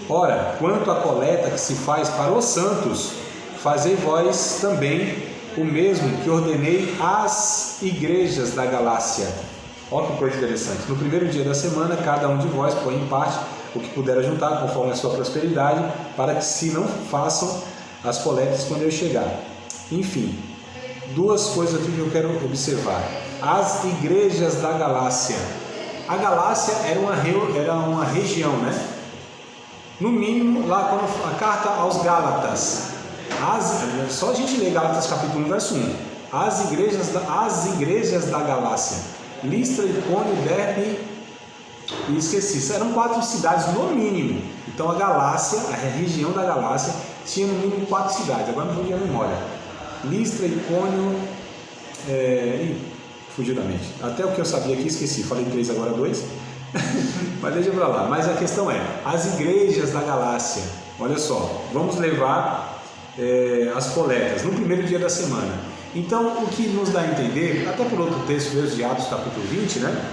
Ora, quanto à coleta que se faz para os santos, fazei vós também o mesmo que ordenei às igrejas da Galácia. Olha que coisa interessante. No primeiro dia da semana, cada um de vós põe em parte o que puder juntar, conforme a sua prosperidade, para que se não façam as coletas quando eu chegar. Enfim, duas coisas aqui que eu quero observar. As igrejas da Galácia. A Galácia era uma região, né? No mínimo, lá quando a carta aos Gálatas, só a gente lê Gálatas capítulo 1, verso 1. As igrejas da Galácia, Listra, Icônio, Derbe e esqueci. Eram 4 cidades no mínimo. Então a Galácia, a região da Galácia, tinha no mínimo 4 cidades. Agora não vou a memória. Listra, Icônio, fugiu da mente. Até o que eu sabia aqui, esqueci. Falei 3, agora 2. Mas deixa pra lá. Mas a questão é, as igrejas da Galácia, olha só, vamos levar as coletas no primeiro dia da semana. Então, o que nos dá a entender, até por outro texto mesmo de Atos capítulo 20, né?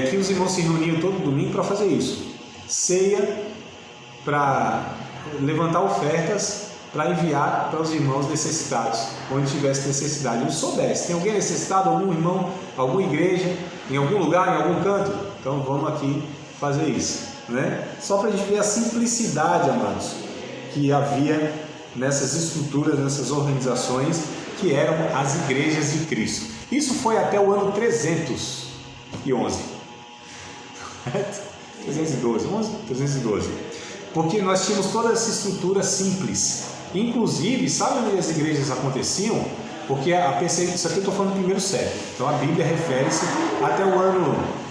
Que os irmãos se reuniam todo domingo para fazer isso. Ceia, para levantar ofertas, para enviar para os irmãos necessitados, onde tivesse necessidade. Eles soubessem, tem alguém necessitado, algum irmão, alguma igreja, em algum lugar, em algum canto? Então vamos aqui fazer isso, né? Só para a gente ver a simplicidade, amados, que havia nessas estruturas, nessas organizações, que eram as igrejas de Cristo. Isso foi até o ano 311. 312. Porque nós tínhamos toda essa estrutura simples. Inclusive, sabe onde as igrejas aconteciam? Porque a perseguição, isso aqui eu estou falando do primeiro século. Então a Bíblia refere-se até o ano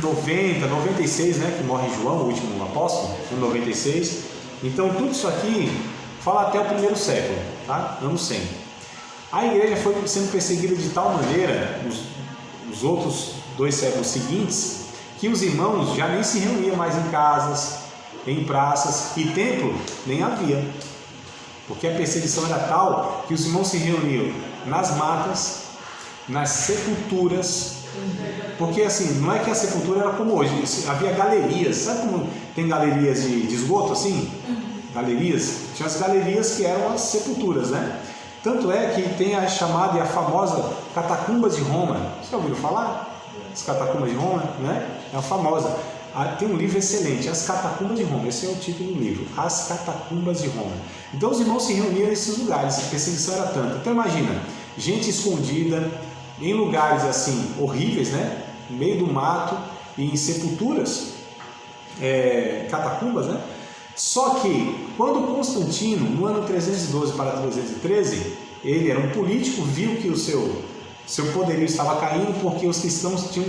90, 96, né, que morre João, o último apóstolo, em 96. Então tudo isso aqui fala até o primeiro século, tá? Ano 100. A igreja foi sendo perseguida de tal maneira, nos outros 2 séculos seguintes, que os irmãos já nem se reuniam mais em casas, em praças, e templo nem havia. Porque a perseguição era tal que os irmãos se reuniam nas matas, nas sepulturas. Porque assim, não é que a sepultura era como hoje, havia galerias. Sabe como tem galerias de esgoto assim? Galerias? Tinha as galerias que eram as sepulturas, né? Tanto é que tem a chamada e a famosa Catacumbas de Roma. Vocês já ouviram falar? As Catacumbas de Roma, né? É a famosa. Tem um livro excelente, As Catacumbas de Roma. Esse é o título do livro, As Catacumbas de Roma. Então os irmãos se reuniam nesses lugares, a perseguição era tanta. Então imagina, gente escondida em lugares assim horríveis, né? No meio do mato e em sepulturas, catacumbas, né? Só que quando Constantino, no ano 312 para 313, ele era um político, viu que o seu poderio estava caindo porque os cristãos tinham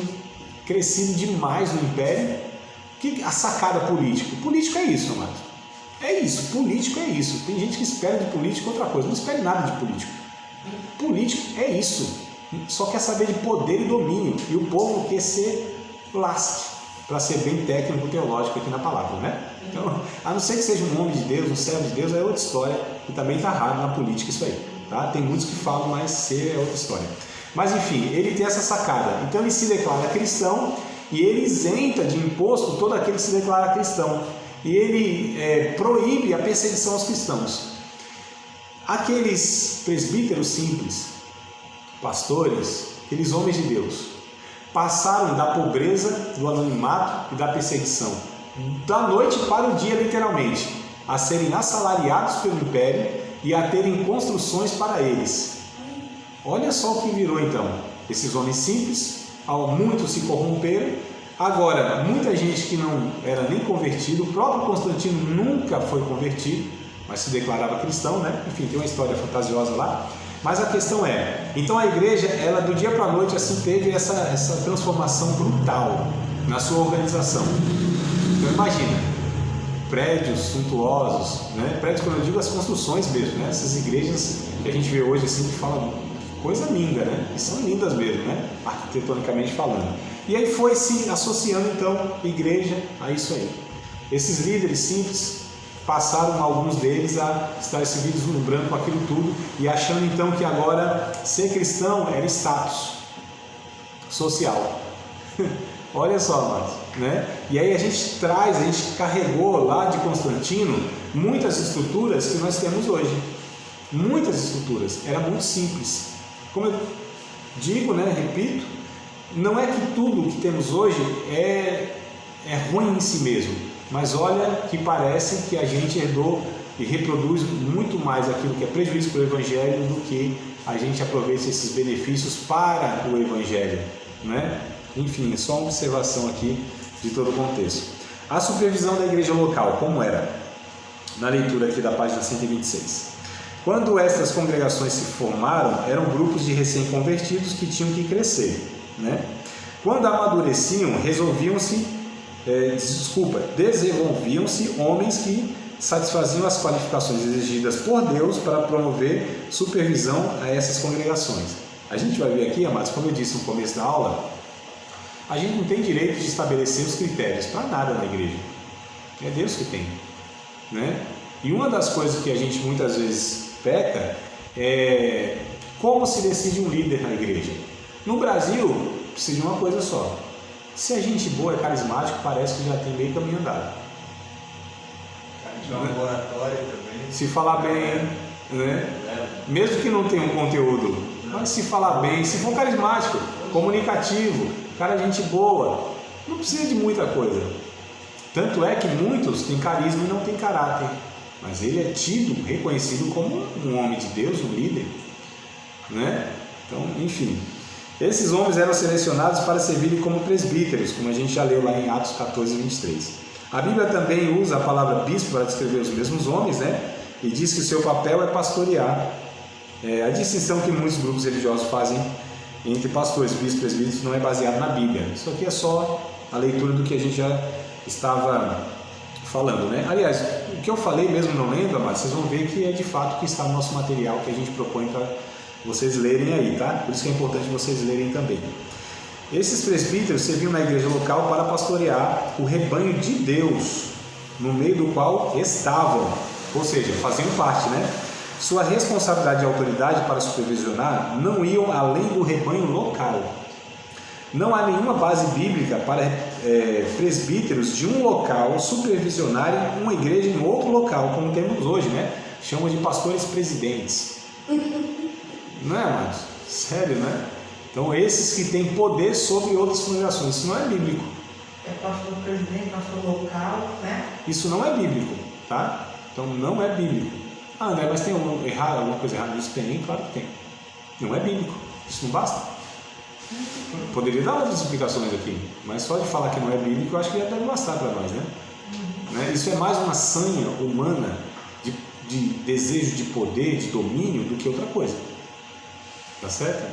crescido demais no império. Que a sacada política? Político é isso, amado. É isso, político é isso. Tem gente que espera de político outra coisa. Não espere nada de político. Político é isso. Só quer saber de poder e domínio. E o povo quer ser lasque, para ser bem técnico teológico aqui na palavra, né? Então, a não ser que seja um homem de Deus, um servo de Deus, é outra história. E também está raro na política isso aí. Tá? Tem muitos que falam, mas ser é outra história. Mas enfim, ele tem essa sacada. Então ele se declara cristão e ele isenta de imposto todo aquele que se declara cristão. E ele proíbe a perseguição aos cristãos. Aqueles presbíteros simples, pastores, aqueles homens de Deus, passaram da pobreza, do anonimato e da perseguição, da noite para o dia, literalmente, a serem assalariados pelo império e a terem construções para eles. Olha só o que virou então. Esses homens simples, muitos se corromperam. Agora, muita gente que não era nem convertido, o próprio Constantino nunca foi convertido, mas se declarava cristão, né? Enfim, tem uma história fantasiosa lá. Mas a questão é, então a igreja, ela do dia para a noite assim teve essa transformação brutal na sua organização. Então imagina, prédios suntuosos, né? Prédios, quando eu digo as construções mesmo, né? Essas igrejas que a gente vê hoje assim, que falam coisa linda, né? E são lindas mesmo, né? Arquitetonicamente falando. E aí foi se associando então igreja a isso aí. Esses líderes simples passaram, alguns deles, a estar se vislumbrando com aquilo tudo e achando então que agora ser cristão era status social. Olha só, amados, né? E aí a gente carregou lá de Constantino muitas estruturas que nós temos hoje. Muitas estruturas, era muito simples. Como eu digo, né, repito, não é que tudo que temos hoje é ruim em si mesmo, mas olha que parece que a gente herdou e reproduz muito mais aquilo que é prejuízo para o Evangelho do que a gente aproveita esses benefícios para o Evangelho, né? Enfim, só uma observação aqui de todo o contexto. A supervisão da igreja local, como era? Na leitura aqui da página 126. Quando estas congregações se formaram, eram grupos de recém-convertidos que tinham que crescer, né? Quando amadureciam, desenvolviam-se homens que satisfaziam as qualificações exigidas por Deus para promover supervisão a essas congregações. A gente vai ver aqui, amados, como eu disse no começo da aula, a gente não tem direito de estabelecer os critérios para nada na igreja. É Deus que tem, né? E uma das coisas que a gente muitas vezes peca é como se decide um líder na igreja. No Brasil, precisa de uma coisa só. Se a gente boa é carismático, parece que já tem meio caminho andado. Se falar bem, né? Mesmo que não tenha um conteúdo, mas se falar bem, se for carismático, comunicativo, cara, gente boa, não precisa de muita coisa. Tanto é que muitos têm carisma e não têm caráter, mas ele é tido, reconhecido como um homem de Deus, um líder, né? Então, enfim. Esses homens eram selecionados para servirem como presbíteros, como a gente já leu lá em Atos 14, 23. A Bíblia também usa a palavra bispo para descrever os mesmos homens, né? E diz que o seu papel é pastorear. A distinção que muitos grupos religiosos fazem entre pastores, bispos e presbíteros não é baseada na Bíblia. Isso aqui é só a leitura do que a gente já estava falando, né? Aliás, o que eu falei mesmo não lendo, amados, vocês vão ver que é de fato que está no nosso material que a gente propõe para vocês lerem aí, tá? Por isso que é importante vocês lerem também. Esses presbíteros serviam na igreja local para pastorear o rebanho de Deus, no meio do qual estavam, ou seja, faziam parte, né? Sua responsabilidade e autoridade para supervisionar não iam além do rebanho local. Não há nenhuma base bíblica para presbíteros de um local supervisionarem uma igreja em outro local, como temos hoje, né? Chamam de pastores presidentes. Não é, amados? Sério, né? Então, esses que têm poder sobre outras congregações, isso não é bíblico. É pastor presidente, pastor local, né? Isso não é bíblico, tá? Então, não é bíblico. Ah, André, mas tem alguma coisa errada nisso? Tem, claro que tem. Não é bíblico. Isso não basta. Poderia dar outras explicações aqui, mas só de falar que não é bíblico, eu acho que já deve bastar para nós, né? Isso é mais uma sanha humana de desejo de poder, de domínio, do que outra coisa. Tá certo?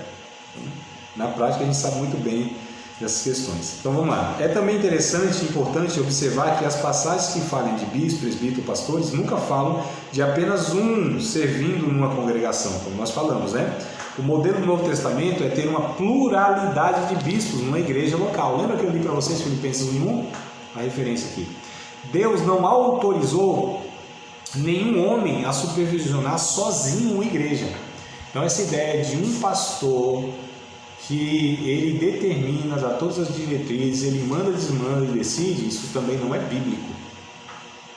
Na prática a gente sabe muito bem dessas questões. Então vamos lá. É também interessante e importante observar que as passagens que falam de bispo, presbítero, pastores nunca falam de apenas um servindo numa congregação, como nós falamos, né? O modelo do Novo Testamento é ter uma pluralidade de bispos numa igreja local. Lembra que eu li para vocês Filipenses 1:1? A referência aqui. Deus não autorizou nenhum homem a supervisionar sozinho uma igreja. Então essa ideia de um pastor que ele determina, dá todas as diretrizes, ele manda, desmanda e decide, isso também não é bíblico.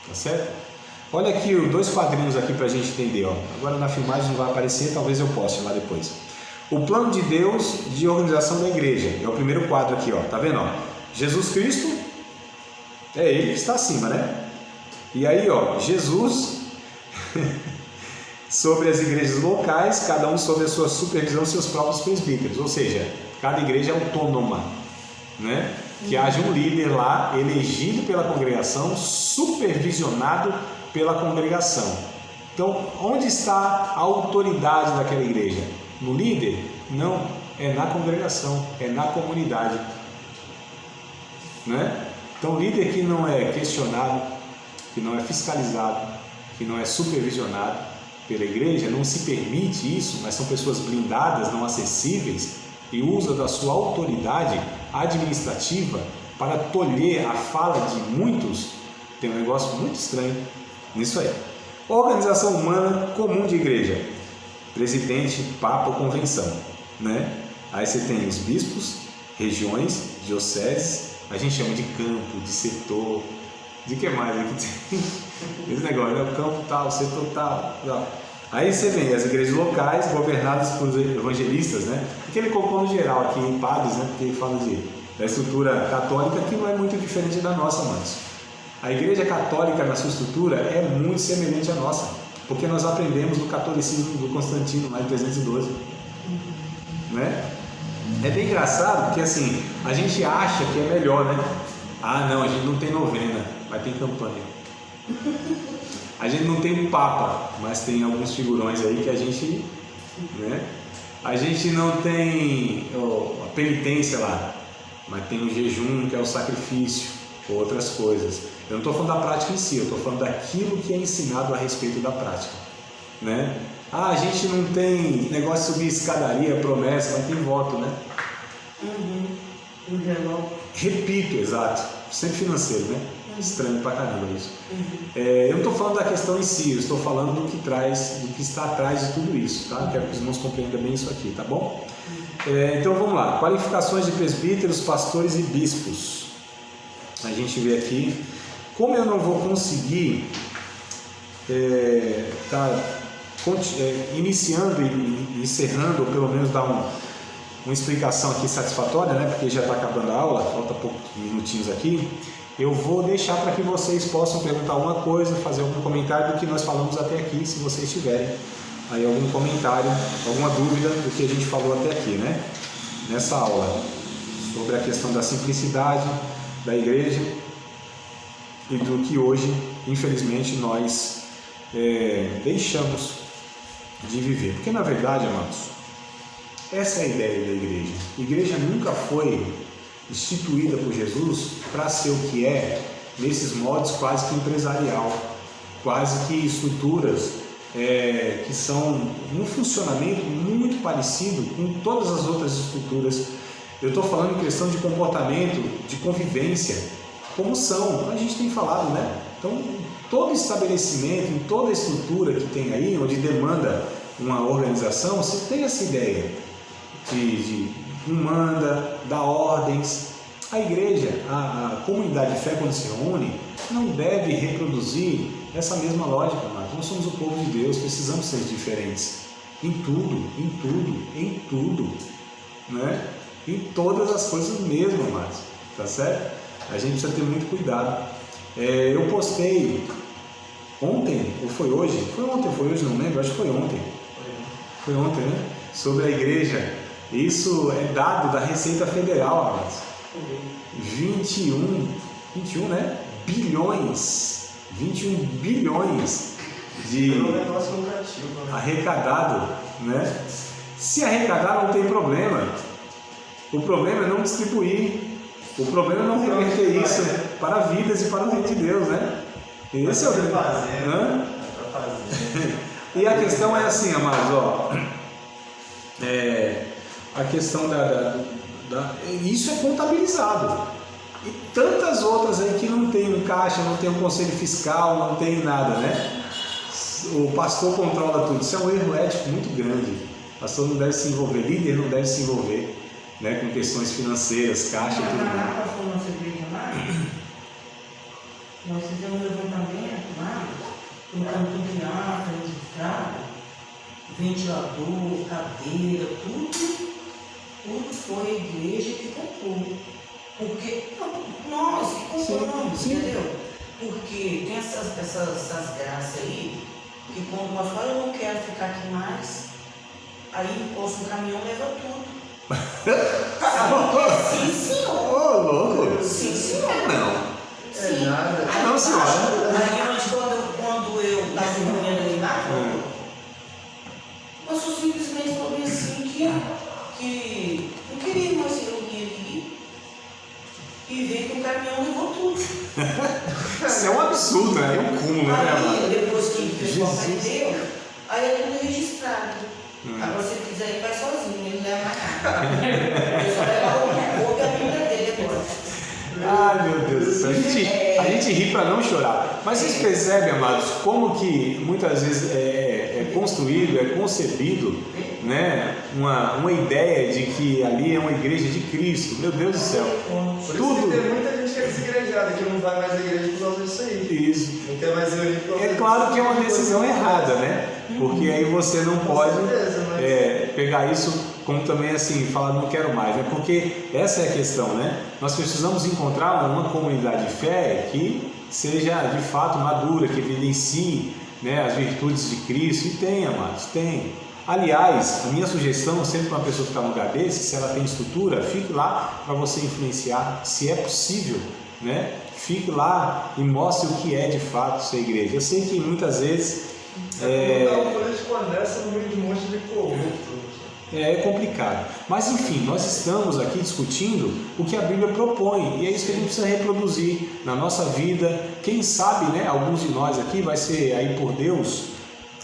Tá certo? Olha aqui dois quadrinhos aqui para a gente entender. Ó. Agora na filmagem não vai aparecer, talvez eu poste lá depois. O plano de Deus de organização da igreja. É o primeiro quadro aqui, ó. Tá vendo? Ó? Jesus Cristo, é ele que está acima, né? E aí, ó, Jesus sobre as igrejas locais, cada um sob a sua supervisão, seus próprios presbíteros. Ou seja, cada igreja é autônoma, né? Que haja um líder lá, elegido pela congregação, supervisionado pela congregação. Então, onde está a autoridade daquela igreja? No líder? Não, é na congregação, é na comunidade, né? Então, líder que não é questionado, que não é fiscalizado, que não é supervisionado pela igreja, não se permite isso, mas são pessoas blindadas, não acessíveis, e usa da sua autoridade administrativa para tolher a fala de muitos. Tem um negócio muito estranho nisso aí. Organização humana comum de igreja: presidente, papa ou convenção, né? Aí você tem os bispos, regiões, dioceses, a gente chama de campo, de setor, de que mais aqui tem? Esse negócio, né? O campo tal, o setor tal. Aí você vem as igrejas locais governadas por evangelistas, né? Porque ele colocou no geral aqui em padres, né? Porque ele fala da estrutura católica que não é muito diferente da nossa, mas a igreja católica na sua estrutura é muito semelhante à nossa, porque nós aprendemos do catolicismo do Constantino lá em 312, né? É bem engraçado porque assim, a gente acha que é melhor, né? Ah não, a gente não tem novena, mas tem campanha. A gente não tem um papa, mas tem alguns figurões aí que a gente, né? A gente não tem a penitência lá, mas tem o jejum, que é o sacrifício, outras coisas. Eu não estou falando da prática em si, eu estou falando daquilo que é ensinado a respeito da prática, né? Ah, a gente não tem negócio de subir escadaria, promessa, mas tem voto, né? Repito, exato, sempre financeiro, né? Estranho pra caramba isso. Eu não estou falando da questão em si, eu estou falando do que está atrás de tudo isso, tá? Quero que os irmãos compreendam bem isso aqui, tá bom? Então vamos lá, qualificações de presbíteros, pastores e bispos. A gente vê aqui, como eu não vou conseguir iniciando e encerrando, ou pelo menos dar uma explicação aqui satisfatória, né? Porque já está acabando a aula, falta poucos minutinhos aqui. Eu vou deixar para que vocês possam perguntar alguma coisa, fazer algum comentário do que nós falamos até aqui, se vocês tiverem aí algum comentário, alguma dúvida do que a gente falou até aqui, né? nessa aula sobre a questão da simplicidade da igreja e do que hoje, infelizmente, nós deixamos de viver. Porque, na verdade, amados, essa é a ideia da igreja. A igreja nunca foi instituída por Jesus para ser o que é, nesses modos quase que empresarial, quase que estruturas que são um funcionamento muito parecido com todas as outras estruturas. Eu estou falando em questão de comportamento, de convivência, como são, a gente tem falado, né? Então, todo estabelecimento, em toda estrutura que tem aí, onde demanda uma organização, você tem essa ideia de manda, dá ordens. A igreja, a comunidade de fé, quando se reúne, não deve reproduzir essa mesma lógica, mas nós somos o povo de Deus, precisamos ser diferentes em tudo, né? Em todas as coisas mesmo, amados, tá certo? A gente precisa ter muito cuidado. Eu postei ontem, ou foi hoje? Foi ontem, foi hoje, não lembro, acho que foi ontem. Foi ontem, né? Sobre a igreja. Isso é dado da Receita Federal, amados. 21, né? Bilhões. 21 bilhões de arrecadado, né? Se arrecadar não tem problema. O problema é não distribuir. O problema é não reverter isso para vidas e para o reino de Deus, né? Esse é o problema. E a questão é assim, amados, ó. A questão isso é contabilizado. E tantas outras aí que não tem um caixa, não tem um conselho fiscal, não tem nada, né? O pastor controla tudo. Isso é um erro ético muito grande. O pastor não deve se envolver, líder não deve se envolver, né, com questões financeiras, caixa e tudo mais. Nós fizemos um levantamento lá, colocando tudo em ata, registrado, ventilador, cadeira, tudo foi a igreja que comprou. Porque nós que compramos, entendeu? Porque tem essas graças aí, que quando nós falamos, eu não quero ficar aqui mais, aí o posto do caminhão leva tudo. Sim, senhor. Ô, louco. Sim, senhor. Não. Sim. Nada. Não, senhora. Aí quando eu estava reunindo ali na rua, eu só simplesmente falei assim que não queria mais se reunir ali e ver que o caminhão levou tudo. Isso é um absurdo, né? É um cúmulo, né? Aí, depois que o pessoal aprendeu, aí é tudo registrado. Agora, se ele quiser ir, vai sozinho, ele não leva mais nada. Ele só leva o corpo e a Bíblia dele agora. Ai, meu Deus do céu. A gente ri para não chorar. Mas vocês percebem, amados, como que muitas vezes é construído, é concebido, né, uma ideia de que ali é uma igreja de Cristo. Meu Deus do céu. Por isso que tem muita gente que é desigrejada, que não vai mais à igreja por causa disso aí. Isso. Não quer mais reunir por causa É claro que é uma decisão errada, né? Porque aí você não pode pegar isso como também assim, falar não quero mais, né? Porque essa é a questão, né? Nós precisamos encontrar uma comunidade de fé que seja de fato madura, que evidencie, né, as virtudes de Cristo. E tem, amados, tem. Aliás, a minha sugestão sempre para uma pessoa que está num lugar desse, se ela tem estrutura, fique lá para você influenciar, se é possível, né? Fique lá e mostre o que é de fato ser igreja. Eu sei que muitas vezes não político honesto no meio de um monte de corrupto. É complicado. Mas enfim, nós estamos aqui discutindo o que a Bíblia propõe e é isso que a gente precisa reproduzir na nossa vida. Quem sabe, né, alguns de nós aqui vai ser aí por Deus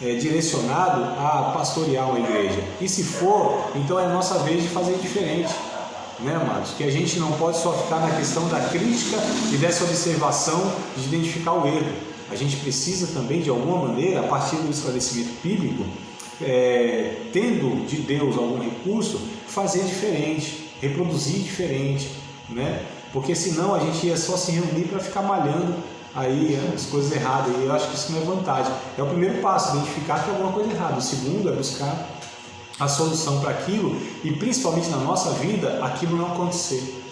direcionado a pastorear uma igreja. E se for, então é a nossa vez de fazer diferente, né, amados? Que a gente não pode só ficar na questão da crítica e dessa observação de identificar o erro. A gente precisa também, de alguma maneira, a partir do esclarecimento bíblico, tendo de Deus algum recurso, fazer diferente, reproduzir diferente, né? Porque senão a gente ia só se reunir para ficar malhando aí as coisas erradas, e eu acho que isso não é vantagem. É o primeiro passo, identificar que é alguma coisa errada. O segundo é buscar a solução para aquilo e principalmente na nossa vida, aquilo não acontecer.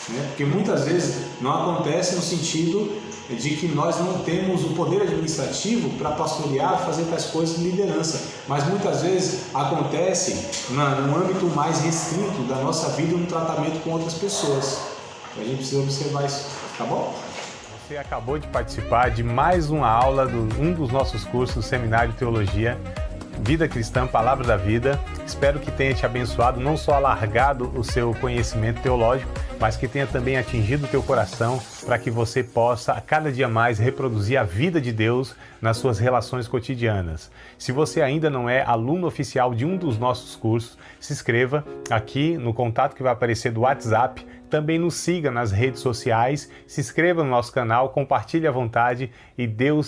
né? Porque muitas vezes não acontece no sentido de que nós não temos o poder administrativo para pastorear, fazer tais coisas de liderança, mas muitas vezes acontece num âmbito mais restrito da nossa vida no tratamento com outras pessoas. A gente precisa observar isso, tá bom? Você acabou de participar de mais uma aula de um dos nossos cursos, Seminário de Teologia, Vida Cristã, Palavra da Vida. Espero que tenha te abençoado, não só alargado o seu conhecimento teológico, mas que tenha também atingido o teu coração para que você possa a cada dia mais reproduzir a vida de Deus nas suas relações cotidianas. Se você ainda não é aluno oficial de um dos nossos cursos, se inscreva aqui no contato que vai aparecer do WhatsApp. Também nos siga nas redes sociais, se inscreva no nosso canal, compartilhe à vontade e Deus